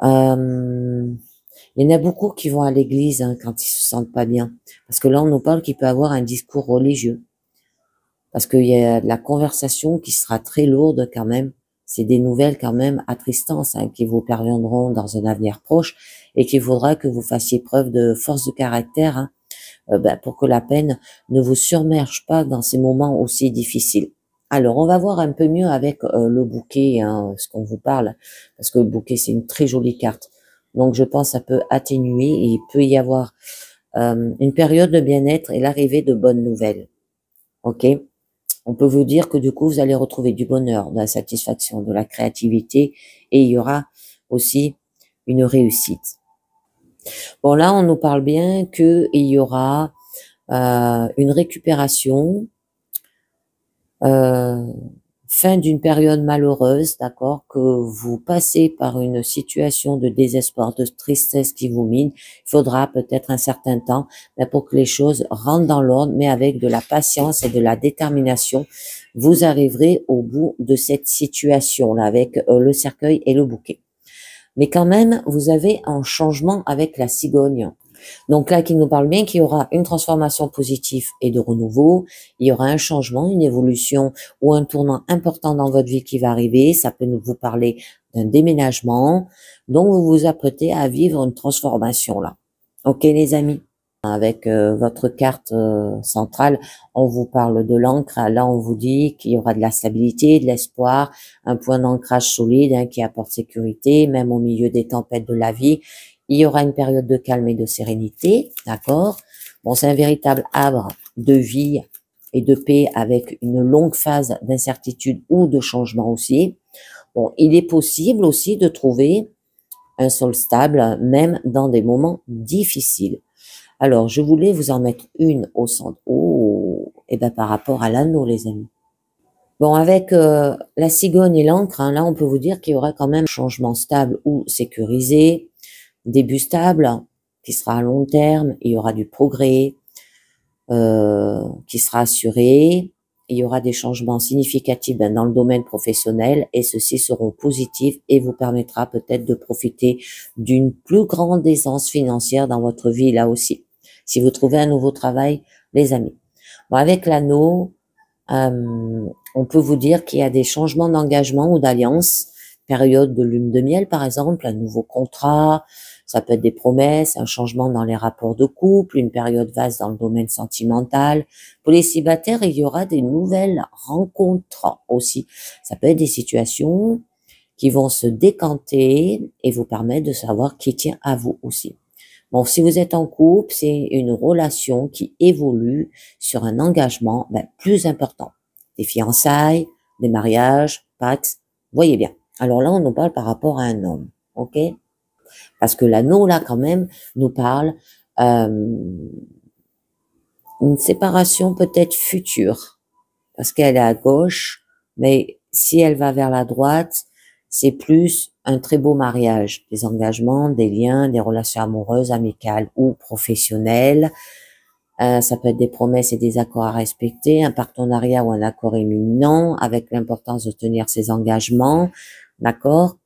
Il y en a beaucoup qui vont à l'église hein, quand ils se sentent pas bien. Parce que là, on nous parle qu'il peut avoir un discours religieux. Parce qu'il y a de la conversation qui sera très lourde quand même. C'est des nouvelles quand même attristantes hein, qui vous parviendront dans un avenir proche et qu'il faudra que vous fassiez preuve de force de caractère hein, pour que la peine ne vous submerge pas dans ces moments aussi difficiles. Alors, on va voir un peu mieux avec le bouquet, hein, ce qu'on vous parle, parce que le bouquet, c'est une très jolie carte. Donc, je pense que ça peut atténuer et il peut y avoir une période de bien-être et l'arrivée de bonnes nouvelles. Ok? On peut vous dire que du coup, vous allez retrouver du bonheur, de la satisfaction, de la créativité et il y aura aussi une réussite. Bon, là, on nous parle bien qu'il y aura une récupération, fin d'une période malheureuse, d'accord, que vous passez par une situation de désespoir, de tristesse qui vous mine. Il faudra peut-être un certain temps pour que les choses rentrent dans l'ordre, mais avec de la patience et de la détermination, vous arriverez au bout de cette situation-là avec le cercueil et le bouquet. Mais quand même, vous avez un changement avec la cigogne. Donc là, qui nous parle bien qu'il y aura une transformation positive et de renouveau, il y aura un changement, une évolution ou un tournant important dans votre vie qui va arriver. Ça peut nous vous parler d'un déménagement, donc vous vous apprêtez à vivre une transformation là. Ok les amis? Avec votre carte centrale, on vous parle de l'ancre. Là, on vous dit qu'il y aura de la stabilité, de l'espoir, un point d'ancrage solide hein, qui apporte sécurité, même au milieu des tempêtes de la vie. Il y aura une période de calme et de sérénité, d'accord? Bon, c'est un véritable havre de vie et de paix avec une longue phase d'incertitude ou de changement aussi. Bon, il est possible aussi de trouver un sol stable, même dans des moments difficiles. Alors, je voulais vous en mettre une au centre. Oh, et ben par rapport à l'anneau, les amis. Bon, avec la cigogne et l'encre, hein, là, on peut vous dire qu'il y aura quand même un changement stable ou sécurisé, début stable, qui sera à long terme, il y aura du progrès qui sera assuré, il y aura des changements significatifs dans le domaine professionnel et ceux-ci seront positifs et vous permettra peut-être de profiter d'une plus grande aisance financière dans votre vie là aussi. Si vous trouvez un nouveau travail, les amis. Bon, avec l'anneau, on peut vous dire qu'il y a des changements d'engagement ou d'alliance, période de lune de miel par exemple, un nouveau contrat, ça peut être des promesses, un changement dans les rapports de couple, une période vaste dans le domaine sentimental. Pour les célibataires, il y aura des nouvelles rencontres aussi. Ça peut être des situations qui vont se décanter et vous permettre de savoir qui tient à vous aussi. Bon, si vous êtes en couple, c'est une relation qui évolue sur un engagement plus important. Des fiançailles, des mariages, pax, voyez bien. Alors là, on nous parle par rapport à un homme, ok? Parce que l'anneau, là, quand même, nous parle une séparation peut-être future, parce qu'elle est à gauche, mais si elle va vers la droite, c'est plus un très beau mariage, des engagements, des liens, des relations amoureuses, amicales ou professionnelles. Ça peut être des promesses et des accords à respecter, un partenariat ou un accord imminent avec l'importance de tenir ses engagements, d'accord?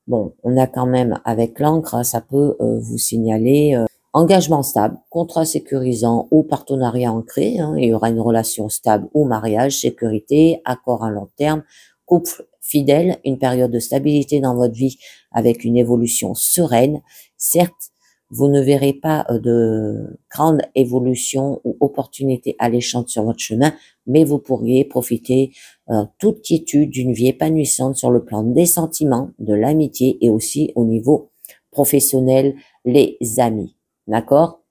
Bon, on a quand même avec l'encre, ça peut vous signaler engagement stable, contrat sécurisant ou partenariat ancré. Hein, il y aura une relation stable ou mariage, sécurité, accord à long terme, couple fidèle, une période de stabilité dans votre vie avec une évolution sereine. Certes, vous ne verrez pas de grande évolution ou opportunité alléchante sur votre chemin, mais vous pourriez profiter toute quiétude d'une vie épanouissante sur le plan des sentiments, de l'amitié et aussi au niveau professionnel, les amis. D'accord?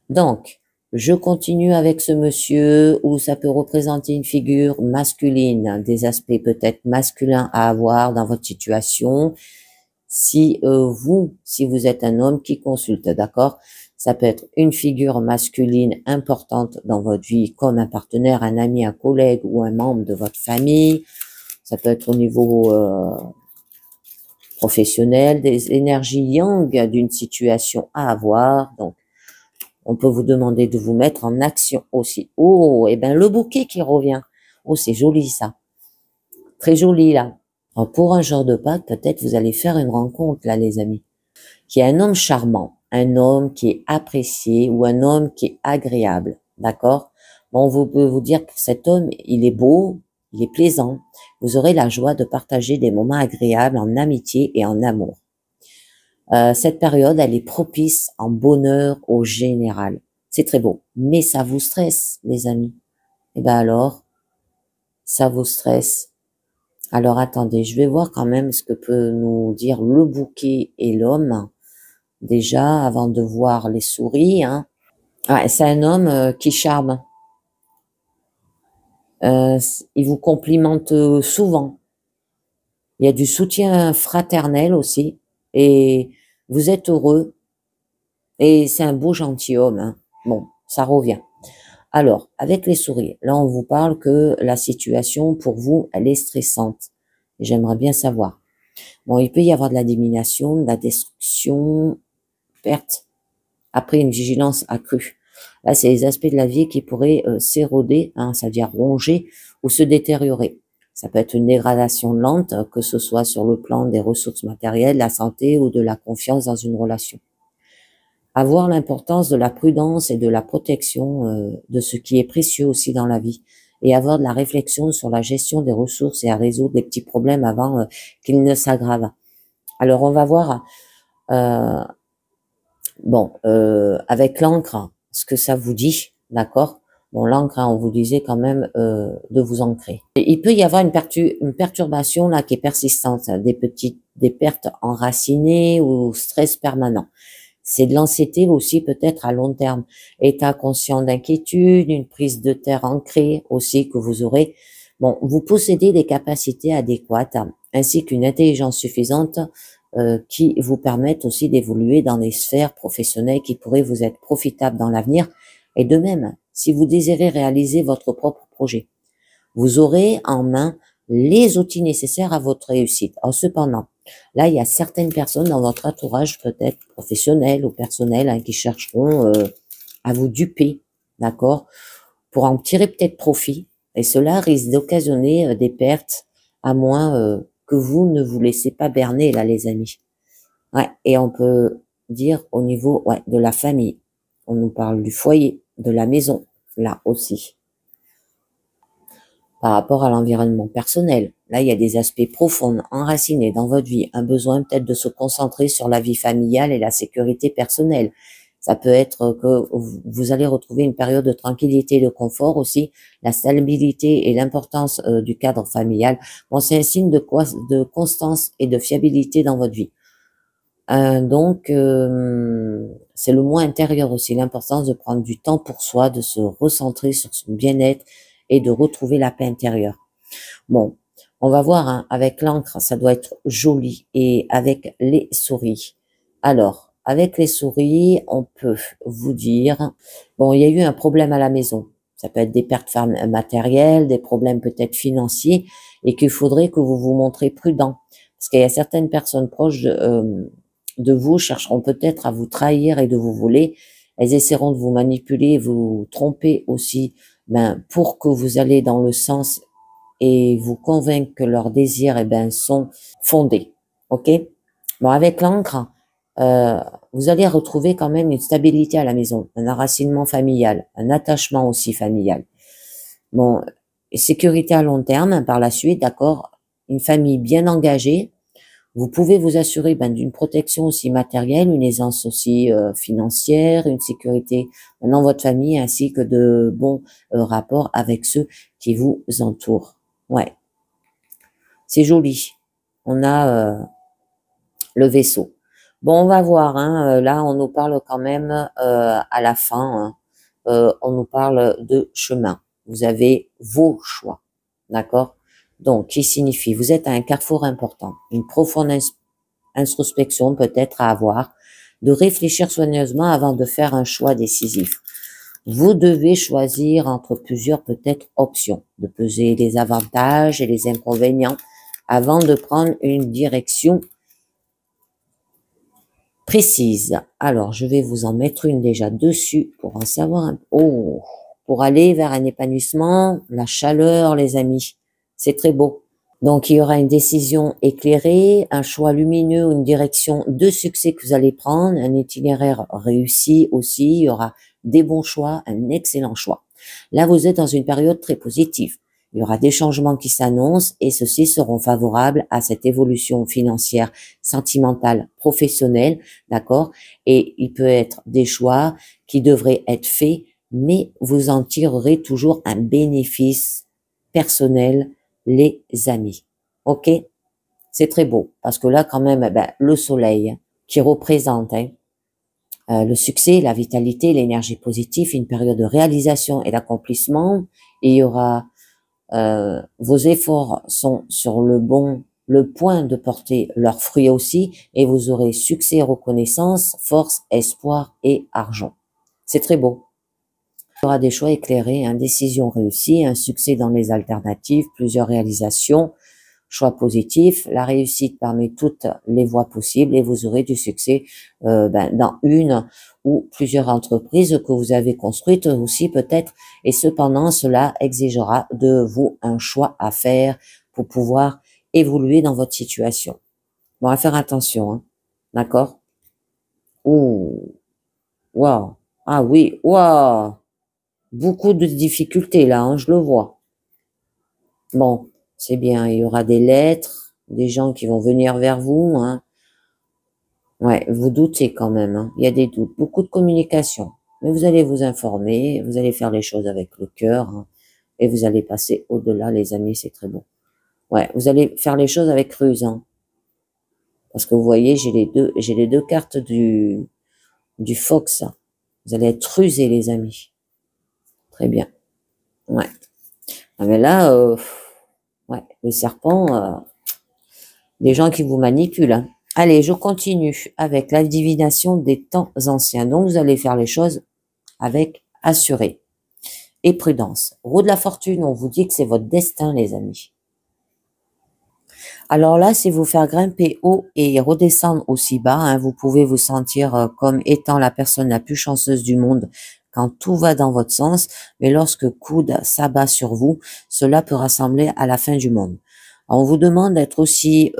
Donc, je continue avec ce monsieur où ça peut représenter une figure masculine, des aspects peut-être masculins à avoir dans votre situation. Si vous êtes un homme qui consulte, d'accord? Ça peut être une figure masculine importante dans votre vie, comme un partenaire, un ami, un collègue ou un membre de votre famille. Ça peut être au niveau professionnel, des énergies yang d'une situation à avoir. Donc, on peut vous demander de vous mettre en action aussi. Oh, et ben le bouquet qui revient. Oh, c'est joli ça. Très joli là. Alors, pour un jour de Pâques, peut-être vous allez faire une rencontre là, les amis, qui est un homme charmant, un homme qui est apprécié ou un homme qui est agréable, d'accord? Bon, vous pouvez vous dire que cet homme, il est beau, il est plaisant. Vous aurez la joie de partager des moments agréables en amitié et en amour. Cette période, elle est propice en bonheur au général. C'est très beau, mais ça vous stresse, les amis. Eh ben alors, ça vous stresse. Alors attendez, je vais voir quand même ce que peut nous dire le bouquet et l'homme. Déjà, avant de voir les souris, hein. Ah, c'est un homme qui charme. Il vous complimente souvent. Il y a du soutien fraternel aussi. Et vous êtes heureux. Et c'est un beau gentilhomme. Hein. Bon, ça revient. Alors, avec les souris, là, on vous parle que la situation, pour vous, elle est stressante. J'aimerais bien savoir. Bon, il peut y avoir de la diminution, de la destruction, perte. Après, une vigilance accrue. Là, c'est les aspects de la vie qui pourraient s'éroder, hein, c'est-à-dire ronger ou se détériorer. Ça peut être une dégradation lente, que ce soit sur le plan des ressources matérielles, la santé ou de la confiance dans une relation. Avoir l'importance de la prudence et de la protection de ce qui est précieux aussi dans la vie. Et avoir de la réflexion sur la gestion des ressources et à résoudre les petits problèmes avant qu'ils ne s'aggravent. Alors, on va voir... avec l'encre, ce que ça vous dit, d'accord? Bon, l'encre, hein, on vous disait quand même de vous ancrer. Il peut y avoir une perturbation là qui est persistante, hein, des pertes enracinées ou stress permanent. C'est de l'anxiété aussi peut-être à long terme. État conscient d'inquiétude, une prise de terre ancrée aussi que vous aurez. Bon, vous possédez des capacités adéquates ainsi qu'une intelligence suffisante qui vous permettent aussi d'évoluer dans des sphères professionnelles qui pourraient vous être profitables dans l'avenir. Et de même, si vous désirez réaliser votre propre projet, vous aurez en main les outils nécessaires à votre réussite. Alors, cependant, là, il y a certaines personnes dans votre entourage, peut-être professionnelles ou personnelles, hein, qui chercheront à vous duper, d'accord, pour en tirer peut-être profit. Et cela risque d'occasionner des pertes, à moins que vous ne vous laissez pas berner, là, les amis. Ouais, et on peut dire au niveau de la famille. On nous parle du foyer, de la maison, là aussi. Par rapport à l'environnement personnel, là, il y a des aspects profonds, enracinés dans votre vie, un besoin peut-être de se concentrer sur la vie familiale et la sécurité personnelle. Ça peut être que vous allez retrouver une période de tranquillité et de confort aussi, la stabilité et l'importance du cadre familial. Bon, c'est un signe de constance et de fiabilité dans votre vie. Donc, c'est le moi intérieur aussi, l'importance de prendre du temps pour soi, de se recentrer sur son bien-être et de retrouver la paix intérieure. Bon, on va voir, hein, avec l'encre, ça doit être joli, et avec les souris. Alors, avec les souris, on peut vous dire, bon, il y a eu un problème à la maison. Ça peut être des pertes matérielles, des problèmes peut-être financiers, et qu'il faudrait que vous vous montrez prudent. Parce qu'il y a certaines personnes proches de vous chercheront peut-être à vous trahir et de vous voler. Elles essaieront de vous manipuler, vous tromper aussi, pour que vous allez dans le sens et vous convaincre que leurs désirs, sont fondés. Ok? Bon, avec l'encre, vous allez retrouver quand même une stabilité à la maison, un enracinement familial, un attachement aussi familial. Bon, sécurité à long terme par la suite, d'accord? Une famille bien engagée. Vous pouvez vous assurer d'une protection aussi matérielle, une aisance aussi financière, une sécurité dans votre famille, ainsi que de bons rapports avec ceux qui vous entourent. Ouais, c'est joli. On a le vaisseau. Bon, on va voir. Hein, là, on nous parle quand même à la fin. Hein, on nous parle de chemin. Vous avez vos choix, d'accord? Donc, qui signifie vous êtes à un carrefour important, une profonde introspection peut-être à avoir, de réfléchir soigneusement avant de faire un choix décisif. Vous devez choisir entre plusieurs peut-être options, de peser les avantages et les inconvénients avant de prendre une direction précise. Alors, je vais vous en mettre une déjà dessus pour en savoir un peu. Oh, pour aller vers un épanouissement, la chaleur, les amis. C'est très beau. Donc, il y aura une décision éclairée, un choix lumineux, une direction de succès que vous allez prendre, un itinéraire réussi aussi. Il y aura des bons choix, un excellent choix. Là, vous êtes dans une période très positive. Il y aura des changements qui s'annoncent et ceux-ci seront favorables à cette évolution financière, sentimentale, professionnelle, d'accord? Et il peut être des choix qui devraient être faits, mais vous en tirerez toujours un bénéfice personnel, les amis. Ok? C'est très beau parce que là, quand même, le soleil qui représente le succès, la vitalité, l'énergie positive, une période de réalisation et d'accomplissement. Et il y aura vos efforts sont sur le point de porter leurs fruits aussi, et vous aurez succès, reconnaissance, force, espoir et argent. C'est très beau. Il y aura des choix éclairés, une décision réussie, un succès dans les alternatives, plusieurs réalisations, choix positifs, la réussite parmi toutes les voies possibles, et vous aurez du succès dans une ou plusieurs entreprises que vous avez construites aussi peut-être, et cependant cela exigera de vous un choix à faire pour pouvoir évoluer dans votre situation. Bon, à faire attention, hein. D'accord? Ouh, waouh, ah oui, waouh, beaucoup de difficultés là, hein, je le vois. Bon, c'est bien, il y aura des lettres, des gens qui vont venir vers vous, hein. Ouais, vous doutez quand même, hein. Il y a des doutes, beaucoup de communication. Mais vous allez vous informer, vous allez faire les choses avec le cœur, hein, et vous allez passer au-delà, les amis, c'est très bon. Ouais, vous allez faire les choses avec ruse, hein. Parce que vous voyez, j'ai les deux cartes du Fox. Vous allez être rusés, les amis. Très bien. Ouais. Ah, mais là, ouais, le serpent, des gens qui vous manipulent, hein. Allez, je continue avec la divination des temps anciens. Donc, vous allez faire les choses avec assuré et prudence. Roue de la fortune, on vous dit que c'est votre destin, les amis. Alors là, c'est vous faire grimper haut et redescendre aussi bas, hein. Vous pouvez vous sentir comme étant la personne la plus chanceuse du monde quand tout va dans votre sens, mais lorsque coude s'abat sur vous, cela peut rassembler à la fin du monde. On vous demande d'être aussi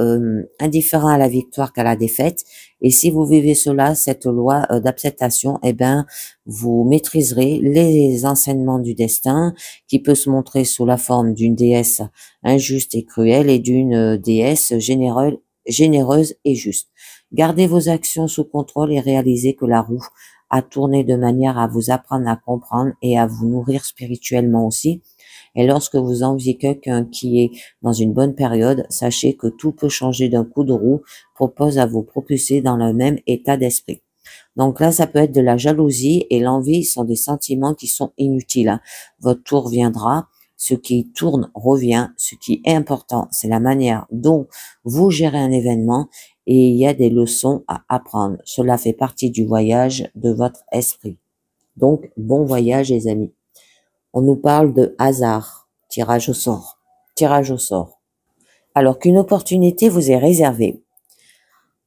indifférent à la victoire qu'à la défaite, et si vous vivez cela, cette loi d'acceptation, eh ben, vous maîtriserez les enseignements du destin, qui peut se montrer sous la forme d'une déesse injuste et cruelle et d'une déesse généreuse et juste. Gardez vos actions sous contrôle et réalisez que la roue a tourné de manière à vous apprendre à comprendre et à vous nourrir spirituellement aussi. Et lorsque vous enviez quelqu'un qui est dans une bonne période, sachez que tout peut changer d'un coup de roue, propose à vous propulser dans le même état d'esprit. Donc là, ça peut être de la jalousie et l'envie sont des sentiments qui sont inutiles, hein. Votre tour viendra. Ce qui tourne revient. Ce qui est important, c'est la manière dont vous gérez un événement et il y a des leçons à apprendre. Cela fait partie du voyage de votre esprit. Donc, bon voyage, les amis. On nous parle de hasard, tirage au sort, tirage au sort. Alors qu'une opportunité vous est réservée.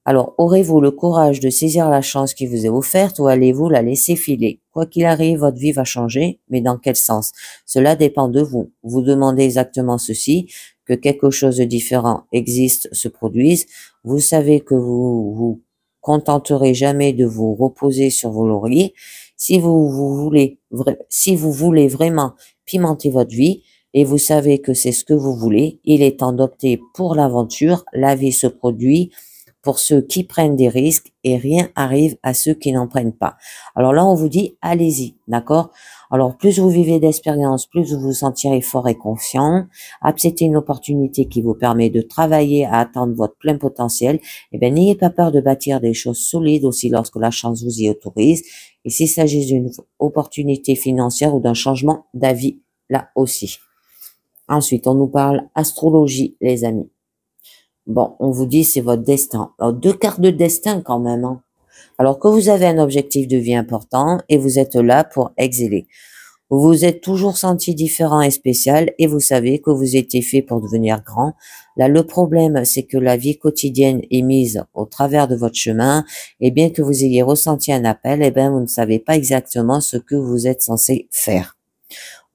Alors, aurez-vous le courage de saisir la chance qui vous est offerte ou allez-vous la laisser filer? Quoi qu'il arrive, votre vie va changer, mais dans quel sens? Cela dépend de vous. Vous demandez exactement ceci, que quelque chose de différent existe, se produise. Vous savez que vous contenterez jamais de vous reposer sur vos lauriers. Si si vous voulez vraiment pimenter votre vie, et vous savez que c'est ce que vous voulez, il est temps d'opter pour l'aventure. La vie se produit pour ceux qui prennent des risques et rien arrive à ceux qui n'en prennent pas. Alors là, on vous dit, allez-y, d'accord? Alors, plus vous vivez d'expérience, plus vous vous sentirez fort et confiant. Acceptez une opportunité qui vous permet de travailler à atteindre votre plein potentiel. Eh bien, n'ayez pas peur de bâtir des choses solides aussi lorsque la chance vous y autorise. Et s'il s'agit d'une opportunité financière ou d'un changement d'avis, là aussi. Ensuite, on nous parle astrologie, les amis. Bon, on vous dit c'est votre destin. Alors, deux cartes de destin quand même, hein. Alors que vous avez un objectif de vie important et vous êtes là pour exceller. Vous vous êtes toujours senti différent et spécial et vous savez que vous étiez fait pour devenir grand. Là, le problème, c'est que la vie quotidienne est mise au travers de votre chemin et bien que vous ayez ressenti un appel, eh bien, vous ne savez pas exactement ce que vous êtes censé faire.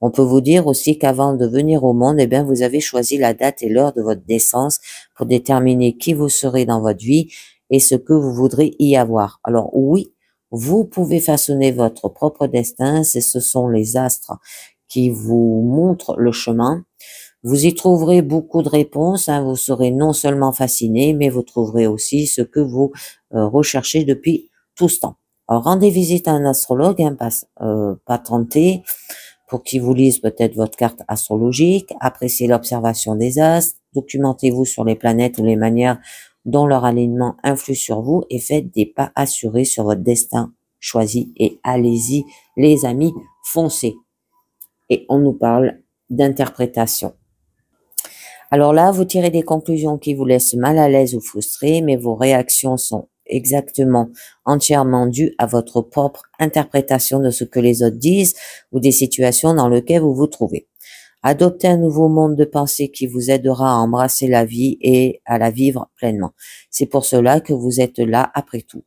On peut vous dire aussi qu'avant de venir au monde, eh bien, vous avez choisi la date et l'heure de votre naissance pour déterminer qui vous serez dans votre vie et ce que vous voudrez y avoir. Alors oui, vous pouvez façonner votre propre destin, ce sont les astres qui vous montrent le chemin. Vous y trouverez beaucoup de réponses, hein. Vous serez non seulement fasciné, mais vous trouverez aussi ce que vous recherchez depuis tout ce temps. Alors rendez visite à un astrologue, hein, pas tenter, pour qu'il vous lise peut-être votre carte astrologique, appréciez l'observation des astres, documentez-vous sur les planètes ou les manières dont leur alignement influe sur vous et faites des pas assurés sur votre destin choisi et allez-y les amis, foncez. Et on nous parle d'interprétation. Alors là, vous tirez des conclusions qui vous laissent mal à l'aise ou frustré, mais vos réactions sont exactement entièrement dues à votre propre interprétation de ce que les autres disent ou des situations dans lesquelles vous vous trouvez. Adoptez un nouveau monde de pensée qui vous aidera à embrasser la vie et à la vivre pleinement. C'est pour cela que vous êtes là après tout.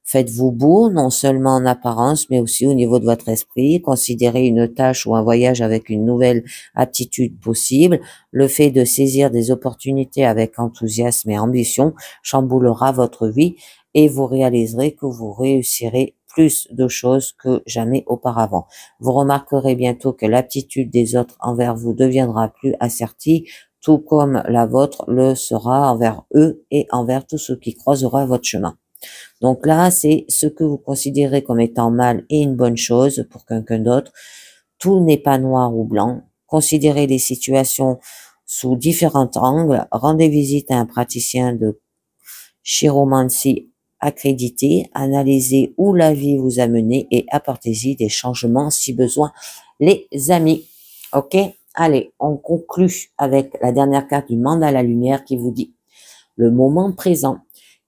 Faites-vous beau, non seulement en apparence, mais aussi au niveau de votre esprit. Considérez une tâche ou un voyage avec une nouvelle attitude possible. Le fait de saisir des opportunités avec enthousiasme et ambition chamboulera votre vie et vous réaliserez que vous réussirez plus de choses que jamais auparavant. Vous remarquerez bientôt que l'attitude des autres envers vous deviendra plus assertive, tout comme la vôtre le sera envers eux et envers tous ceux qui croiseront votre chemin. Donc là, c'est ce que vous considérez comme étant mal et une bonne chose pour quelqu'un d'autre. Tout n'est pas noir ou blanc. Considérez les situations sous différents angles. Rendez visite à un praticien de chiromancie accrédité. Analysez où la vie vous a mené et apportez-y des changements si besoin, les amis. Ok? Allez, on conclut avec la dernière carte du mandat à la lumière qui vous dit le moment présent.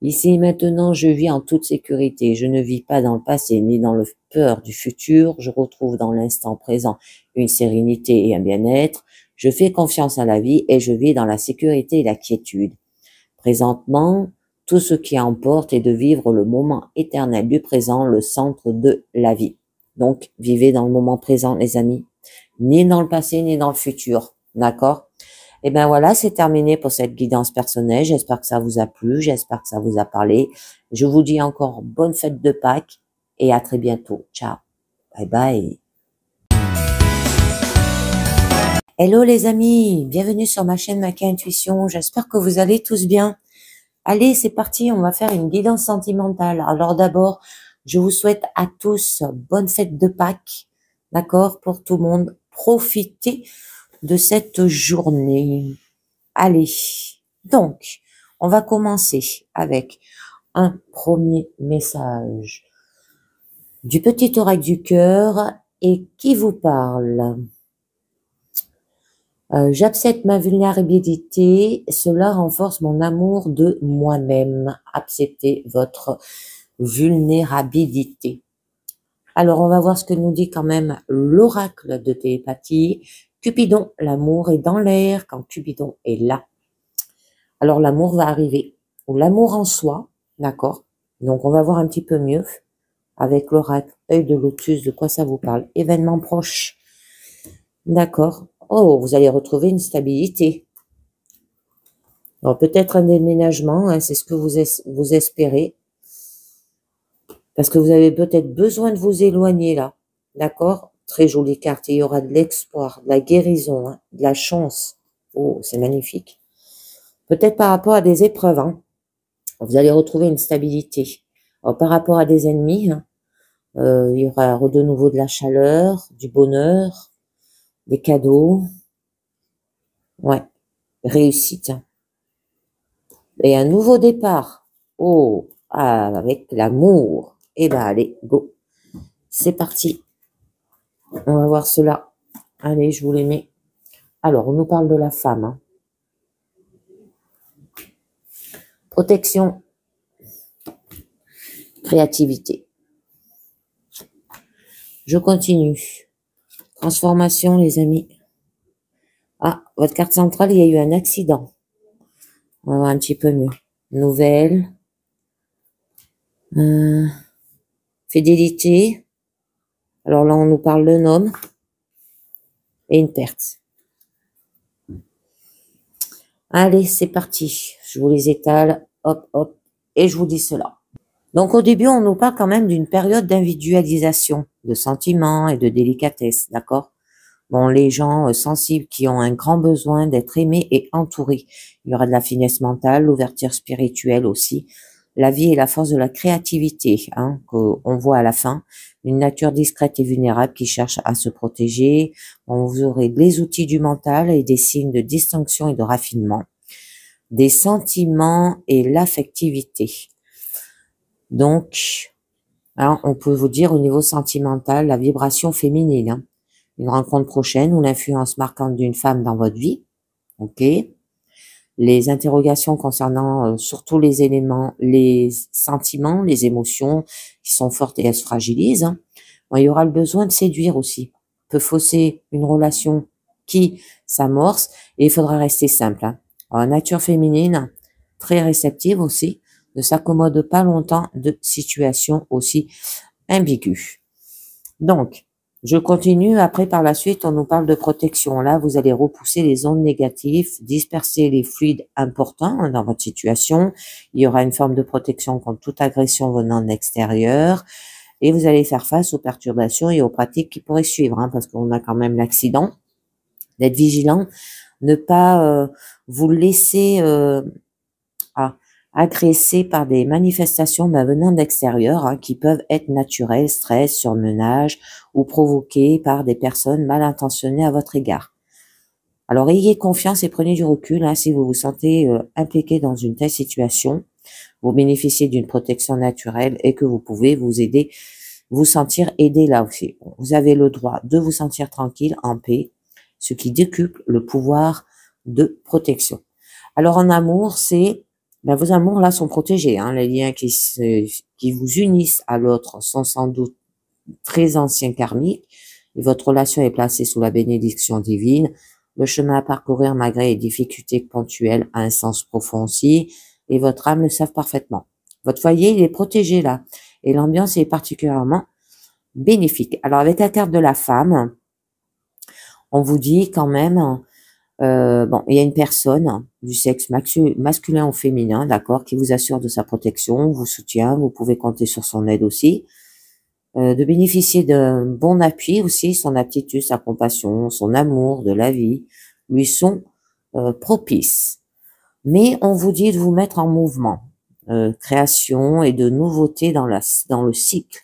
Ici et maintenant, je vis en toute sécurité. Je ne vis pas dans le passé ni dans le peur du futur. Je retrouve dans l'instant présent une sérénité et un bien-être. Je fais confiance à la vie et je vis dans la sécurité et la quiétude. Présentement, tout ce qui importe est de vivre le moment éternel du présent, le centre de la vie. Donc, vivez dans le moment présent, les amis. Ni dans le passé, ni dans le futur. D'accord? Et ben voilà, c'est terminé pour cette guidance personnelle. J'espère que ça vous a plu, j'espère que ça vous a parlé. Je vous dis encore bonne fête de Pâques et à très bientôt. Ciao. Bye bye. Hello les amis, bienvenue sur ma chaîne Maka Intuition. J'espère que vous allez tous bien. Allez, c'est parti, on va faire une guidance sentimentale. Alors d'abord, je vous souhaite à tous bonne fête de Pâques. D'accord? Pour tout le monde, profitez de cette journée. Allez, donc, on va commencer avec un premier message du petit oracle du cœur et qui vous parle. J'accepte ma vulnérabilité, cela renforce mon amour de moi-même. Acceptez votre vulnérabilité. Alors, on va voir ce que nous dit quand même l'oracle de télépathie. Cupidon, l'amour est dans l'air quand Cupidon est là. Alors, l'amour va arriver. Ou l'amour en soi, d'accord? Donc, on va voir un petit peu mieux avec l'oracle œil de lotus de quoi ça vous parle. Événement proche. D'accord. Oh, vous allez retrouver une stabilité. Alors, peut-être un déménagement, hein, c'est ce que vous espérez. Parce que vous avez peut-être besoin de vous éloigner là. D'accord? Très jolie carte. Et il y aura de l'espoir, de la guérison, hein, de la chance. Oh, c'est magnifique. Peut-être par rapport à des épreuves. Hein. Vous allez retrouver une stabilité. Alors, par rapport à des ennemis, hein, il y aura de nouveau de la chaleur, du bonheur, des cadeaux. Ouais, réussite. Et un nouveau départ. Oh, avec l'amour. Eh ben, allez, go. C'est parti. On va voir cela. Allez, je vous les mets. Alors, on nous parle de la femme. Hein. Protection. Créativité. Je continue. Transformation, les amis. Ah, votre carte centrale, il y a eu un accident. On va voir un petit peu mieux. Nouvelle. Fidélité. Alors là, on nous parle d'un homme. Et une perte. Allez, c'est parti. Je vous les étale. Hop, hop. Et je vous dis cela. Donc au début, on nous parle quand même d'une période d'individualisation, de sentiments et de délicatesse, d'accord? Bon, les gens sensibles qui ont un grand besoin d'être aimés et entourés. Il y aura de la finesse mentale, l'ouverture spirituelle aussi. La vie et la force de la créativité, hein, qu'on voit à la fin. Une nature discrète et vulnérable qui cherche à se protéger. Bon, vous aurez les outils du mental et des signes de distinction et de raffinement. Des sentiments et l'affectivité. Donc, hein, on peut vous dire au niveau sentimental, la vibration féminine. Hein. Une rencontre prochaine ou l'influence marquante d'une femme dans votre vie. Ok. Les interrogations concernant surtout les éléments, les sentiments, les émotions qui sont fortes et elles se fragilisent. Hein. Bon, il y aura le besoin de séduire aussi. Peut fausser une relation qui s'amorce et il faudra rester simple. Hein. Alors, nature féminine, très réceptive aussi, ne s'accommode pas longtemps de situations aussi ambiguës. Donc, je continue. Après, par la suite, on nous parle de protection. Là, vous allez repousser les ondes négatives, disperser les fluides importants dans votre situation. Il y aura une forme de protection contre toute agression venant de l'extérieur. Et vous allez faire face aux perturbations et aux pratiques qui pourraient suivre, hein, parce qu'on a quand même l'accident. D'être vigilant, ne pas vous laisser agresser par des manifestations venant de l'extérieur, hein, qui peuvent être naturelles, stress, surmenage ou provoquées par des personnes mal intentionnées à votre égard. Alors ayez confiance et prenez du recul, hein, si vous vous sentez impliqué dans une telle situation, vous bénéficiez d'une protection naturelle et que vous pouvez vous sentir aidé là aussi. Vous avez le droit de vous sentir tranquille, en paix, ce qui décuple le pouvoir de protection. Alors en amour, c'est Ben, vos amours là sont protégés, hein. Les liens qui vous unissent à l'autre sont sans doute très anciens karmiques, et votre relation est placée sous la bénédiction divine. Le chemin à parcourir malgré les difficultés ponctuelles a un sens profond aussi, et votre âme le savent parfaitement. Votre foyer, il est protégé là, et l'ambiance est particulièrement bénéfique. Alors avec la carte de la femme, on vous dit quand même, bon, il y a une personne du sexe masculin ou féminin, d'accord, qui vous assure de sa protection, vous soutient, vous pouvez compter sur son aide aussi, de bénéficier d'un bon appui aussi, son aptitude, sa compassion, son amour de la vie lui sont propices. Mais on vous dit de vous mettre en mouvement, création et de nouveautés dans le cycle.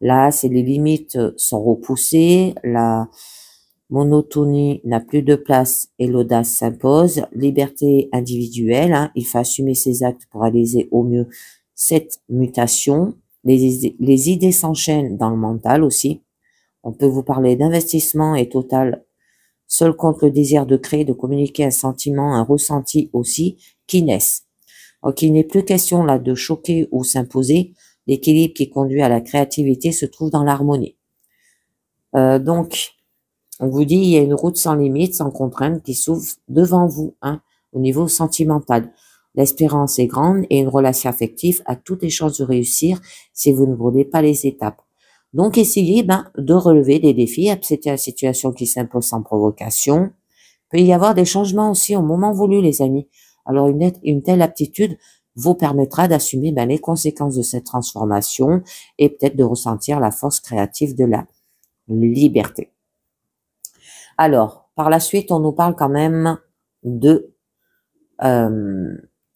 Là, c'est les limites sont repoussées, la monotonie n'a plus de place et l'audace s'impose. Liberté individuelle, hein, il faut assumer ses actes pour réaliser au mieux cette mutation. Les idées s'enchaînent dans le mental aussi. On peut vous parler d'investissement et total seul compte le désir de créer, de communiquer un sentiment, un ressenti aussi qui naissent. Donc il n'est plus question là de choquer ou s'imposer. L'équilibre qui conduit à la créativité se trouve dans l'harmonie. Donc, on vous dit, il y a une route sans limite, sans contrainte qui s'ouvre devant vous, hein, au niveau sentimental. L'espérance est grande et une relation affective a toutes les chances de réussir si vous ne brûlez pas les étapes. Donc, essayez de relever des défis, accepter la situation qui s'impose sans provocation. Il peut y avoir des changements aussi au moment voulu, les amis. Alors, une telle aptitude vous permettra d'assumer les conséquences de cette transformation et peut-être de ressentir la force créative de la liberté. Alors, par la suite, on nous parle quand même de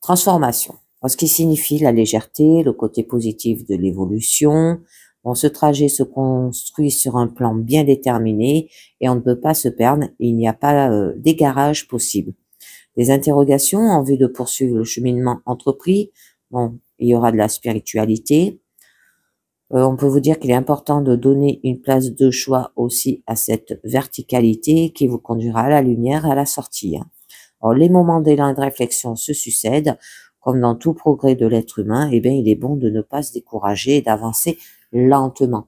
transformation, ce qui signifie la légèreté, le côté positif de l'évolution. Bon, ce trajet se construit sur un plan bien déterminé et on ne peut pas se perdre, il n'y a pas d'égarage possible. Des interrogations en vue de poursuivre le cheminement entrepris. Bon, il y aura de la spiritualité. On peut vous dire qu'il est important de donner une place de choix aussi à cette verticalité qui vous conduira à la lumière et à la sortie. Alors, les moments d'élan et de réflexion se succèdent. Comme dans tout progrès de l'être humain, eh bien, il est bon de ne pas se décourager et d'avancer lentement.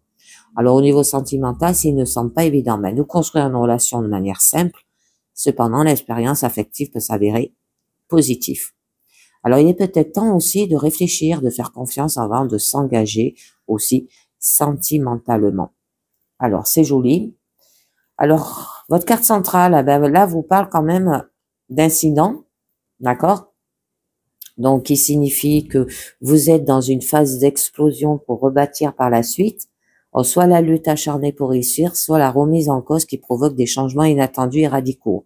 Alors, au niveau sentimental, s'il ne semble pas évident, nous construire une relation de manière simple. Cependant, l'expérience affective peut s'avérer positive. Alors, il est peut-être temps aussi de réfléchir, de faire confiance avant de s'engager aussi sentimentalement. Alors, c'est joli. Alors, votre carte centrale, là, vous parle quand même d'incident, d'accord? Donc, qui signifie que vous êtes dans une phase d'explosion pour rebâtir par la suite, soit la lutte acharnée pour réussir, soit la remise en cause qui provoque des changements inattendus et radicaux.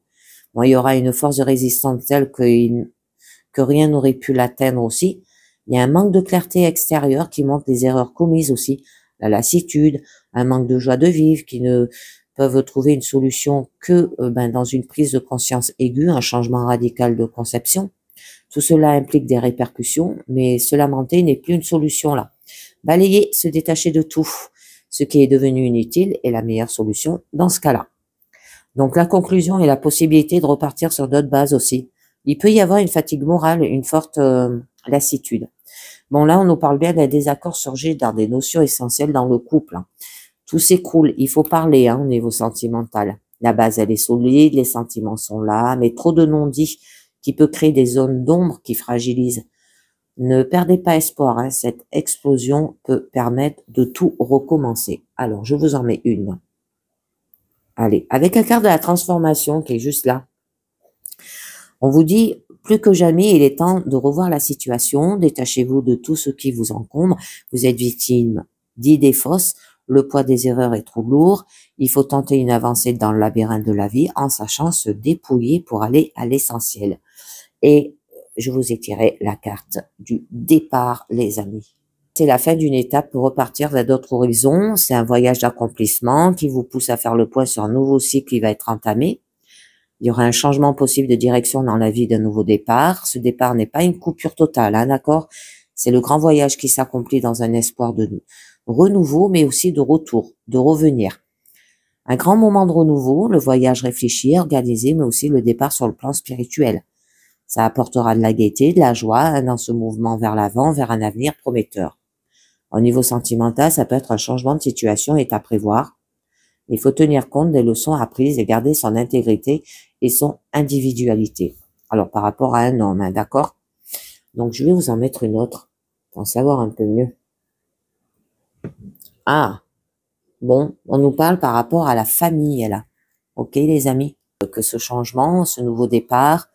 Bon, il y aura une force de résistance telle que rien n'aurait pu l'atteindre aussi. Il y a un manque de clarté extérieure qui montre les erreurs commises aussi, la lassitude, un manque de joie de vivre qui ne peuvent trouver une solution que dans une prise de conscience aiguë, un changement radical de conception. Tout cela implique des répercussions, mais se lamenter n'est plus une solution là. Balayer, se détacher de tout, ce qui est devenu inutile est la meilleure solution dans ce cas-là. Donc la conclusion est la possibilité de repartir sur d'autres bases aussi. Il peut y avoir une fatigue morale, une forte lassitude. Bon, là, on nous parle bien d'un désaccord surgit dans des notions essentielles dans le couple. Tout s'écroule. Il faut parler au niveau sentimental. La base, elle est solide, les sentiments sont là, mais trop de non-dits qui peut créer des zones d'ombre qui fragilisent. Ne perdez pas espoir. Cette explosion peut permettre de tout recommencer. Alors, je vous en mets une. Allez, avec la carte de la transformation qui est juste là. On vous dit, plus que jamais, il est temps de revoir la situation. Détachez-vous de tout ce qui vous encombre. Vous êtes victime d'idées fausses. Le poids des erreurs est trop lourd. Il faut tenter une avancée dans le labyrinthe de la vie en sachant se dépouiller pour aller à l'essentiel. Et je vous ai tiré la carte du départ, les amis. C'est la fin d'une étape pour repartir vers d'autres horizons. C'est un voyage d'accomplissement qui vous pousse à faire le point sur un nouveau cycle qui va être entamé. Il y aura un changement possible de direction dans la vie d'un nouveau départ. Ce départ n'est pas une coupure totale, d'accord? C'est le grand voyage qui s'accomplit dans un espoir de renouveau, mais aussi de retour, de revenir. Un grand moment de renouveau, le voyage réfléchi, organisé, mais aussi le départ sur le plan spirituel. Ça apportera de la gaieté, de la joie dans ce mouvement vers l'avant, vers un avenir prometteur. Au niveau sentimental, ça peut être un changement de situation est à prévoir. Il faut tenir compte des leçons apprises et garder son intégrité et son individualité. Alors, par rapport à un homme, hein, d'accord? Donc, je vais vous en mettre une autre pour en savoir un peu mieux. Ah, bon, on nous parle par rapport à la famille, là. Ok, les amis? Que ce changement, ce nouveau départ,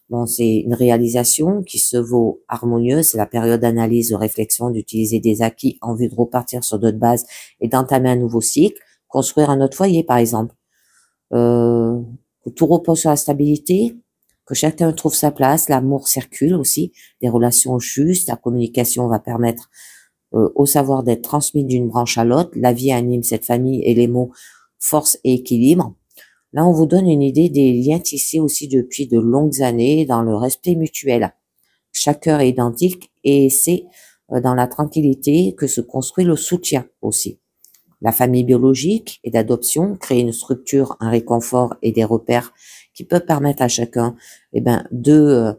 bon, c'est une réalisation qui se veut harmonieuse. C'est la période d'analyse, de réflexion, d'utiliser des acquis en vue de repartir sur d'autres bases et d'entamer un nouveau cycle, construire un autre foyer, par exemple. Que tout repose sur la stabilité, que chacun trouve sa place, l'amour circule aussi, des relations justes, la communication va permettre au savoir d'être transmis d'une branche à l'autre, la vie anime cette famille et les mots force et équilibre. Là, on vous donne une idée des liens tissés aussi depuis de longues années dans le respect mutuel. Chaque cœur est identique et c'est dans la tranquillité que se construit le soutien aussi. La famille biologique et d'adoption crée une structure, un réconfort et des repères qui peuvent permettre à chacun de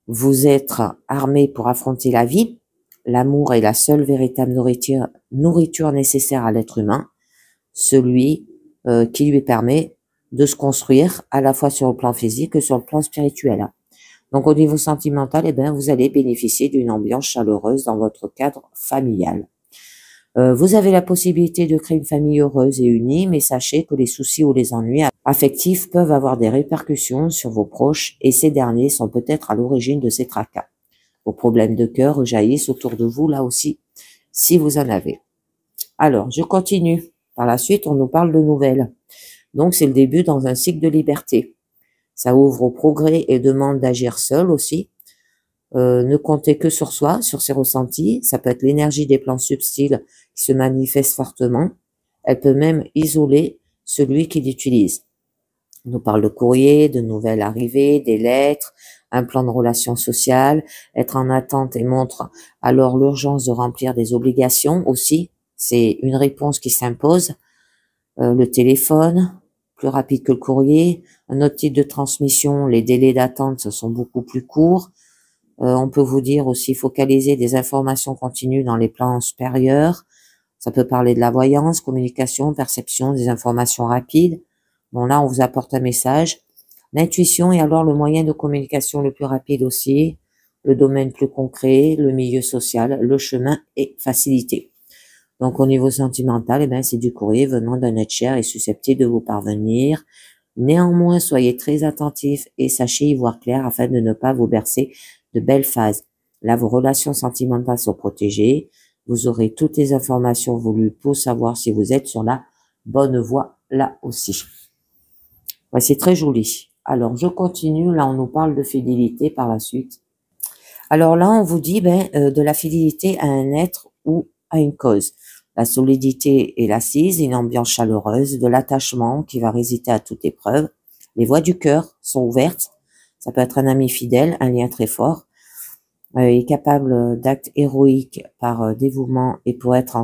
vous être armé pour affronter la vie. L'amour est la seule véritable nourriture nécessaire à l'être humain, celui qui lui permet de se construire à la fois sur le plan physique que sur le plan spirituel. Donc au niveau sentimental, vous allez bénéficier d'une ambiance chaleureuse dans votre cadre familial. Vous avez la possibilité de créer une famille heureuse et unie, mais sachez que les soucis ou les ennuis affectifs peuvent avoir des répercussions sur vos proches et ces derniers sont peut-être à l'origine de ces tracas. Vos problèmes de cœur jaillissent autour de vous, là aussi, si vous en avez. Alors, je continue. Par la suite, on nous parle de nouvelles. Donc, c'est le début dans un cycle de liberté. Ça ouvre au progrès et demande d'agir seul aussi. Ne comptez que sur soi, sur ses ressentis. Ça peut être l'énergie des plans subtils qui se manifeste fortement. Elle peut même isoler celui qui l'utilise. On nous parle de courrier, de nouvelles arrivées, des lettres, un plan de relations sociales, être en attente et montre alors l'urgence de remplir des obligations aussi. C'est une réponse qui s'impose. Le téléphone, plus rapide que le courrier. Un autre type de transmission, les délais d'attente sont beaucoup plus courts. On peut vous dire aussi focaliser des informations continues dans les plans supérieurs. Ça peut parler de la voyance, communication, perception, des informations rapides. Bon, là, on vous apporte un message. L'intuition est alors le moyen de communication le plus rapide aussi. Le domaine plus concret, le milieu social, le chemin est facilité. Donc, au niveau sentimental, c'est du courrier venant d'un être cher et susceptible de vous parvenir. Néanmoins, soyez très attentifs et sachez y voir clair afin de ne pas vous bercer de belles phases. Là, vos relations sentimentales sont protégées. Vous aurez toutes les informations voulues pour savoir si vous êtes sur la bonne voie là aussi. Ouais, c'est très joli. Alors, je continue. Là, on nous parle de fidélité par la suite. Alors là, on vous dit de la fidélité à un être ou à une cause. La solidité est l'assise, une ambiance chaleureuse, de l'attachement qui va résister à toute épreuve. Les voies du cœur sont ouvertes. Ça peut être un ami fidèle, un lien très fort. Est capable d'actes héroïques par dévouement et pour être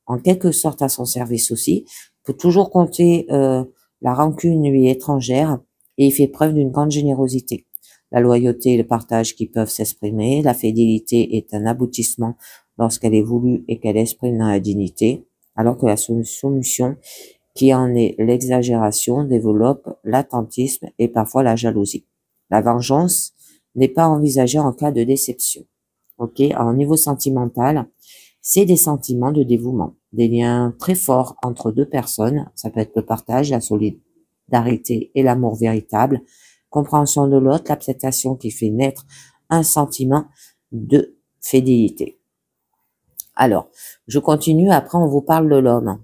en quelque sorte à son service aussi. Peut toujours compter la rancune lui est étrangère et il fait preuve d'une grande générosité. La loyauté et le partage qui peuvent s'exprimer. La fidélité est un aboutissement lorsqu'elle est voulue et qu'elle exprime dans la dignité, alors que la soumission, qui en est l'exagération, développe l'attentisme et parfois la jalousie. La vengeance n'est pas envisagée en cas de déception. Ok, alors, au niveau sentimental, c'est des sentiments de dévouement, des liens très forts entre deux personnes. Ça peut être le partage, la solidarité et l'amour véritable, compréhension de l'autre, l'acceptation qui fait naître un sentiment de fidélité. Alors, je continue. Après, on vous parle de l'homme,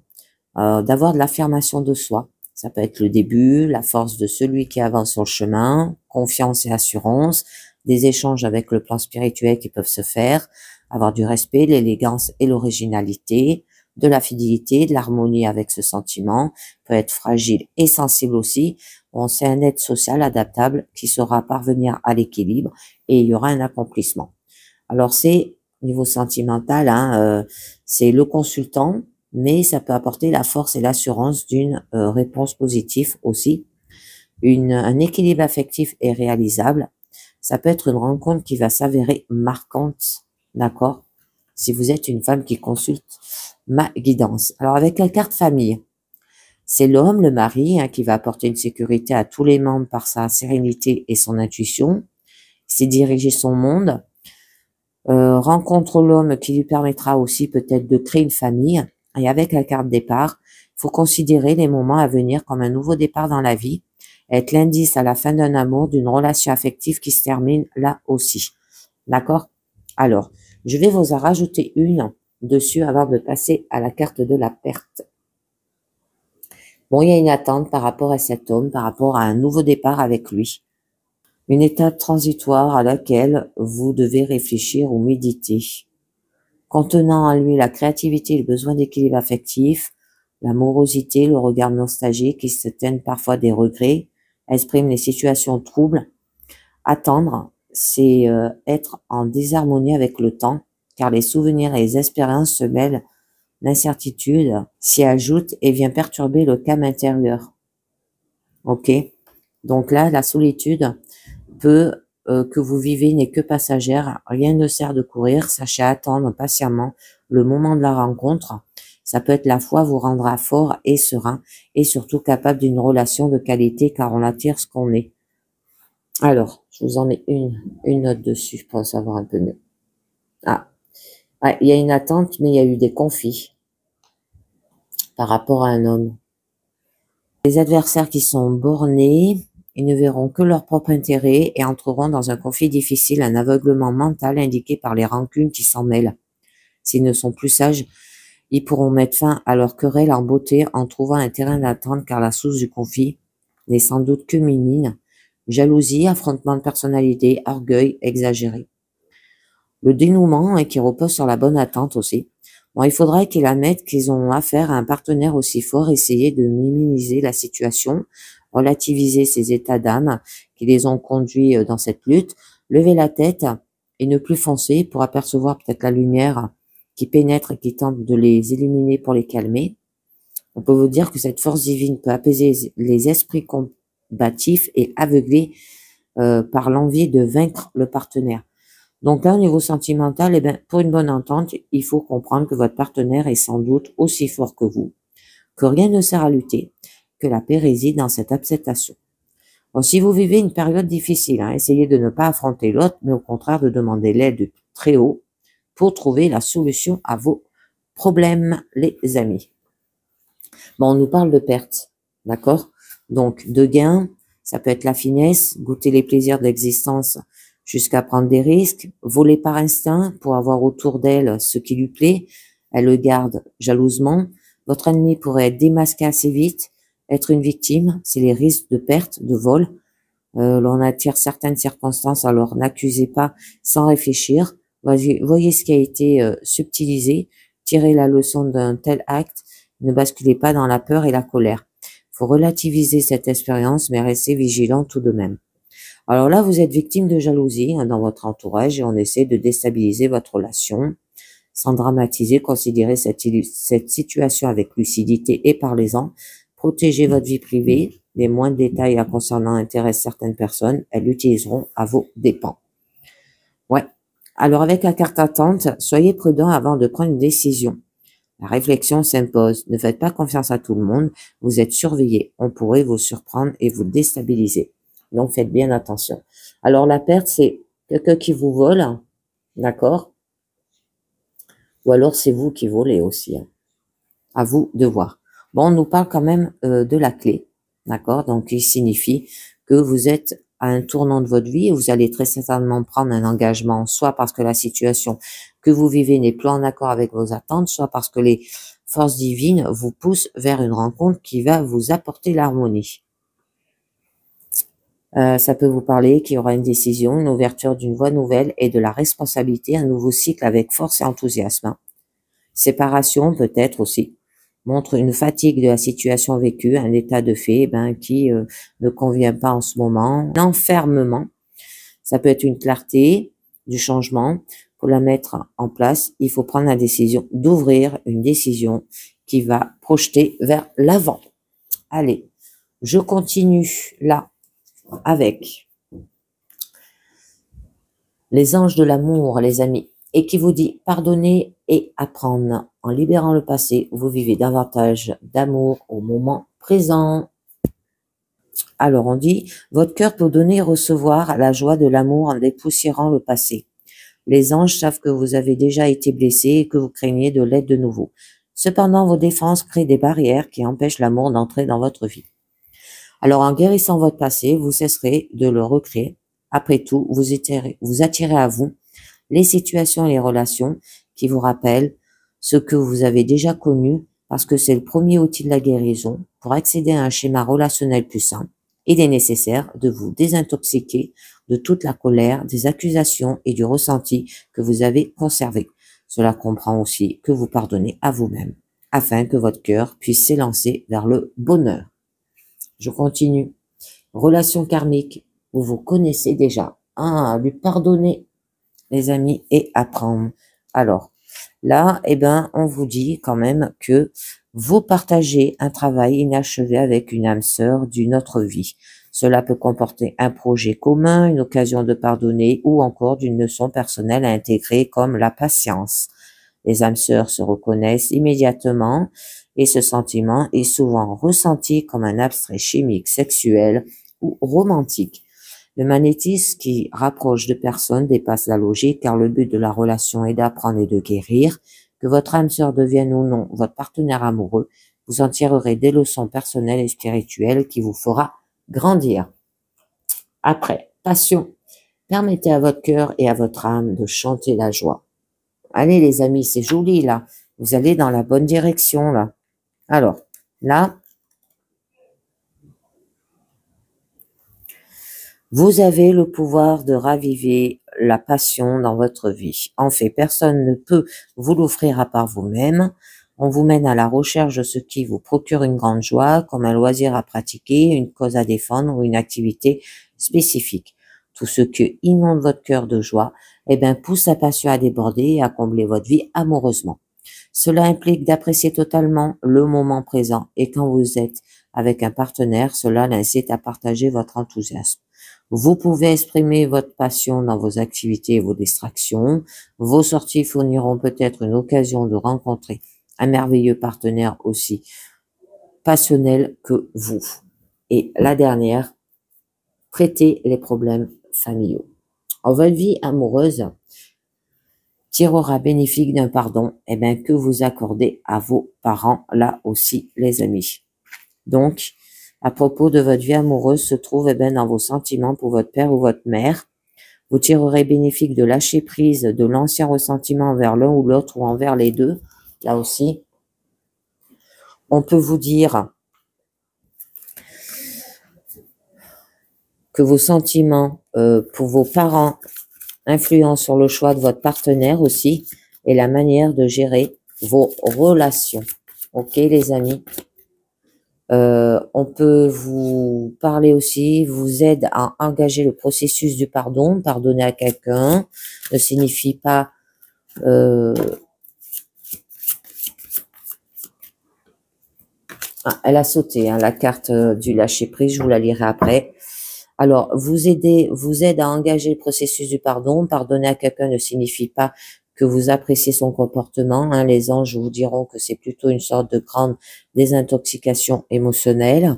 d'avoir de l'affirmation de soi. Ça peut être le début, la force de celui qui avance sur le chemin, confiance et assurance, des échanges avec le plan spirituel qui peuvent se faire, avoir du respect, l'élégance et l'originalité, de la fidélité, de l'harmonie avec ce sentiment, peut être fragile et sensible aussi. Bon, c'est un être social adaptable qui saura parvenir à l'équilibre et il y aura un accomplissement. Alors c'est niveau sentimental, c'est le consultant, mais ça peut apporter la force et l'assurance d'une réponse positive aussi. Un équilibre affectif est réalisable. Ça peut être une rencontre qui va s'avérer marquante, d'accord? Si vous êtes une femme qui consulte ma guidance. Alors, avec la carte famille, c'est l'homme, le mari, hein, qui va apporter une sécurité à tous les membres par sa sérénité et son intuition. Il sait diriger son monde. Rencontre l'homme qui lui permettra aussi peut-être de créer une famille. Et avec la carte départ, il faut considérer les moments à venir comme un nouveau départ dans la vie, être l'indice à la fin d'un amour, d'une relation affective qui se termine là aussi. D'accord? Alors, je vais vous en rajouter une dessus avant de passer à la carte de la perte. Bon, il y a une attente par rapport à cet homme, par rapport à un nouveau départ avec lui. Une étape transitoire à laquelle vous devez réfléchir ou méditer. Contenant en lui la créativité et le besoin d'équilibre affectif, l'amorosité, le regard nostalgique qui se tiennent parfois des regrets, exprime les situations troubles. Attendre, c'est être en désharmonie avec le temps, car les souvenirs et les expériences se mêlent. L'incertitude s'y ajoute et vient perturber le calme intérieur. Ok? Donc là, la solitude que vous vivez n'est que passagère. Rien ne sert de courir. Sachez attendre patiemment le moment de la rencontre. Ça peut être la foi vous rendra fort et serein et surtout capable d'une relation de qualité car on attire ce qu'on est. Alors, je vous en mets une note dessus pour savoir un peu mieux. Il y a une attente, mais il y a eu des conflits par rapport à un homme. Les adversaires qui sont bornés, ils ne verront que leur propre intérêt et entreront dans un conflit difficile, un aveuglement mental indiqué par les rancunes qui s'en mêlent. S'ils ne sont plus sages, ils pourront mettre fin à leur querelle en beauté en trouvant un terrain d'attente car la source du conflit n'est sans doute que minime. Jalousie, affrontement de personnalité, orgueil exagéré. Le dénouement qui repose sur la bonne attente aussi. Bon, il faudra qu'ils admettent qu'ils ont affaire à un partenaire aussi fort, essayer de minimiser la situation, relativiser ces états d'âme qui les ont conduits dans cette lutte, lever la tête et ne plus foncer pour apercevoir peut-être la lumière qui pénètre et qui tente de les éliminer pour les calmer. On peut vous dire que cette force divine peut apaiser les esprits combatifs et aveugler par l'envie de vaincre le partenaire. Donc là, au niveau sentimental, pour une bonne entente, il faut comprendre que votre partenaire est sans doute aussi fort que vous, que rien ne sert à lutter, que la paix réside dans cette acceptation. Bon, si vous vivez une période difficile, essayez de ne pas affronter l'autre, mais au contraire de demander l'aide de très haut pour trouver la solution à vos problèmes, les amis. Bon, on nous parle de perte, d'accord? Donc, de gains, ça peut être la finesse, goûter les plaisirs de l'existence jusqu'à prendre des risques, voler par instinct pour avoir autour d'elle ce qui lui plaît, elle le garde jalousement. Votre ennemi pourrait être démasqué assez vite, être une victime, c'est les risques de perte, de vol. L'on attire certaines circonstances, alors n'accusez pas sans réfléchir. Voyez ce qui a été subtilisé, tirez la leçon d'un tel acte, ne basculez pas dans la peur et la colère. Il faut relativiser cette expérience, mais restez vigilant tout de même. Alors là, vous êtes victime de jalousie dans votre entourage et on essaie de déstabiliser votre relation. Sans dramatiser, considérez cette situation avec lucidité et parlez-en. Protégez votre vie privée. Les moindres détails concernant intéressent certaines personnes. Elles l'utiliseront à vos dépens. Ouais. Alors avec la carte attente, soyez prudent avant de prendre une décision. La réflexion s'impose. Ne faites pas confiance à tout le monde. Vous êtes surveillé. On pourrait vous surprendre et vous déstabiliser. Donc, faites bien attention. Alors, la perte, c'est quelqu'un qui vous vole, d'accord? Ou alors, c'est vous qui volez aussi. À vous de voir. Bon, on nous parle quand même de la clé, d'accord? Donc, il signifie que vous êtes à un tournant de votre vie et vous allez très certainement prendre un engagement, soit parce que la situation que vous vivez n'est plus en accord avec vos attentes, soit parce que les forces divines vous poussent vers une rencontre qui va vous apporter l'harmonie. Ça peut vous parler qu'il y aura une décision, une ouverture d'une voie nouvelle et de la responsabilité, un nouveau cycle avec force et enthousiasme. Séparation peut-être aussi, montre une fatigue de la situation vécue, un état de fait qui ne convient pas en ce moment. L'enfermement, ça peut être une clarté du changement. Pour la mettre en place, il faut prendre la décision d'ouvrir une décision qui va projeter vers l'avant. Allez, je continue là avec les anges de l'amour, les amis, et qui vous dit pardonner et apprendre. En libérant le passé, vous vivez davantage d'amour au moment présent. Alors on dit, votre cœur peut donner et recevoir la joie de l'amour en dépoussiérant le passé. Les anges savent que vous avez déjà été blessé et que vous craignez de l'être de nouveau. Cependant, vos défenses créent des barrières qui empêchent l'amour d'entrer dans votre vie. Alors en guérissant votre passé, vous cesserez de le recréer. Après tout, vous attirez à vous les situations et les relations qui vous rappellent ce que vous avez déjà connu parce que c'est le premier outil de la guérison. Pour accéder à un schéma relationnel plus sain, il est nécessaire de vous désintoxiquer de toute la colère, des accusations et du ressenti que vous avez conservé. Cela comprend aussi que vous pardonnez à vous-même afin que votre cœur puisse s'élancer vers le bonheur. Je continue. Relation karmique, vous vous connaissez déjà. Lui pardonner, les amis, et apprendre. Alors, là, on vous dit quand même que vous partagez un travail inachevé avec une âme sœur d'une autre vie. Cela peut comporter un projet commun, une occasion de pardonner ou encore d'une leçon personnelle à intégrer comme la patience. Les âmes sœurs se reconnaissent immédiatement et ce sentiment est souvent ressenti comme un abstrait chimique, sexuel ou romantique. Le magnétisme qui rapproche deux personnes dépasse la logique car le but de la relation est d'apprendre et de guérir. Que votre âme sœur devienne ou non votre partenaire amoureux, vous en tirerez des leçons personnelles et spirituelles qui vous fera grandir. Après, passion. Permettez à votre cœur et à votre âme de chanter la joie. Allez les amis, c'est joli là. Vous allez dans la bonne direction là. Alors, là, vous avez le pouvoir de raviver la passion dans votre vie. En fait, personne ne peut vous l'offrir à part vous-même. On vous mène à la recherche de ce qui vous procure une grande joie, comme un loisir à pratiquer, une cause à défendre ou une activité spécifique. Tout ce qui inonde votre cœur de joie, pousse la passion à déborder et à combler votre vie amoureusement. Cela implique d'apprécier totalement le moment présent et quand vous êtes avec un partenaire, cela l'incite à partager votre enthousiasme. Vous pouvez exprimer votre passion dans vos activités et vos distractions. Vos sorties fourniront peut-être une occasion de rencontrer un merveilleux partenaire aussi passionnel que vous. Et la dernière, traitez les problèmes familiaux. En votre vie amoureuse, tirera bénéfique d'un pardon que vous accordez à vos parents, là aussi les amis. Donc, à propos de votre vie amoureuse se trouve dans vos sentiments pour votre père ou votre mère. Vous tirerez bénéfique de lâcher prise de l'ancien ressentiment envers l'un ou l'autre ou envers les deux. Là aussi, on peut vous dire que vos sentiments pour vos parents influencent sur le choix de votre partenaire aussi et la manière de gérer vos relations. Ok les amis, on peut vous parler aussi, vous aide à engager le processus du pardon. Pardonner à quelqu'un ne signifie pas elle a sauté la carte du lâcher prise, je vous la lirai après. Alors, vous aide à engager le processus du pardon. Pardonner à quelqu'un ne signifie pas que vous appréciez son comportement. Les anges vous diront que c'est plutôt une sorte de grande désintoxication émotionnelle.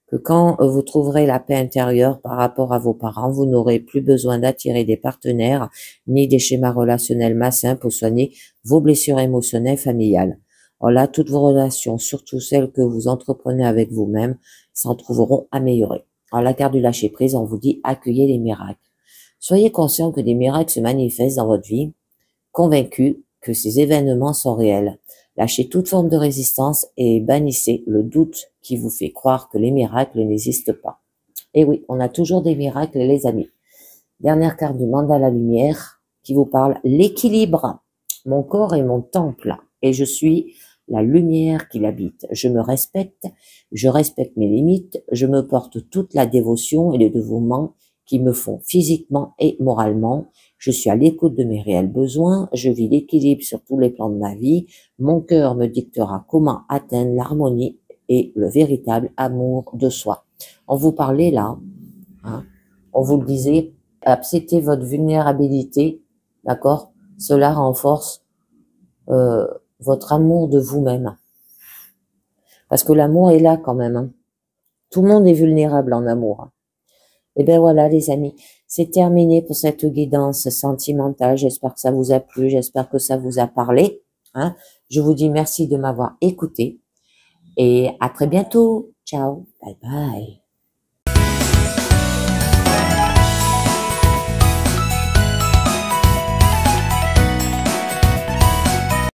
Que quand vous trouverez la paix intérieure par rapport à vos parents, vous n'aurez plus besoin d'attirer des partenaires ni des schémas relationnels malsains pour soigner vos blessures émotionnelles familiales. Alors là, toutes vos relations, surtout celles que vous entreprenez avec vous-même, s'en trouveront améliorées. Alors la carte du lâcher prise, on vous dit accueillez les miracles. Soyez conscient que des miracles se manifestent dans votre vie, convaincu que ces événements sont réels. Lâchez toute forme de résistance et bannissez le doute qui vous fait croire que les miracles n'existent pas. Et oui, on a toujours des miracles, les amis. Dernière carte du mandala lumière qui vous parle l'équilibre. Mon corps est mon temple et je suis la lumière qui l'habite. Je me respecte, je respecte mes limites, je me porte toute la dévotion et le dévouement qui me font physiquement et moralement. Je suis à l'écoute de mes réels besoins, je vis l'équilibre sur tous les plans de ma vie. Mon cœur me dictera comment atteindre l'harmonie et le véritable amour de soi. On vous parlait là, on vous le disait, acceptez votre vulnérabilité, d'accord? Cela renforce votre amour de vous-même. Parce que l'amour est là quand même. Hein. Tout le monde est vulnérable en amour. Et bien voilà les amis, c'est terminé pour cette guidance sentimentale. J'espère que ça vous a plu, j'espère que ça vous a parlé. Hein. Je vous dis merci de m'avoir écouté et à très bientôt. Ciao, bye bye.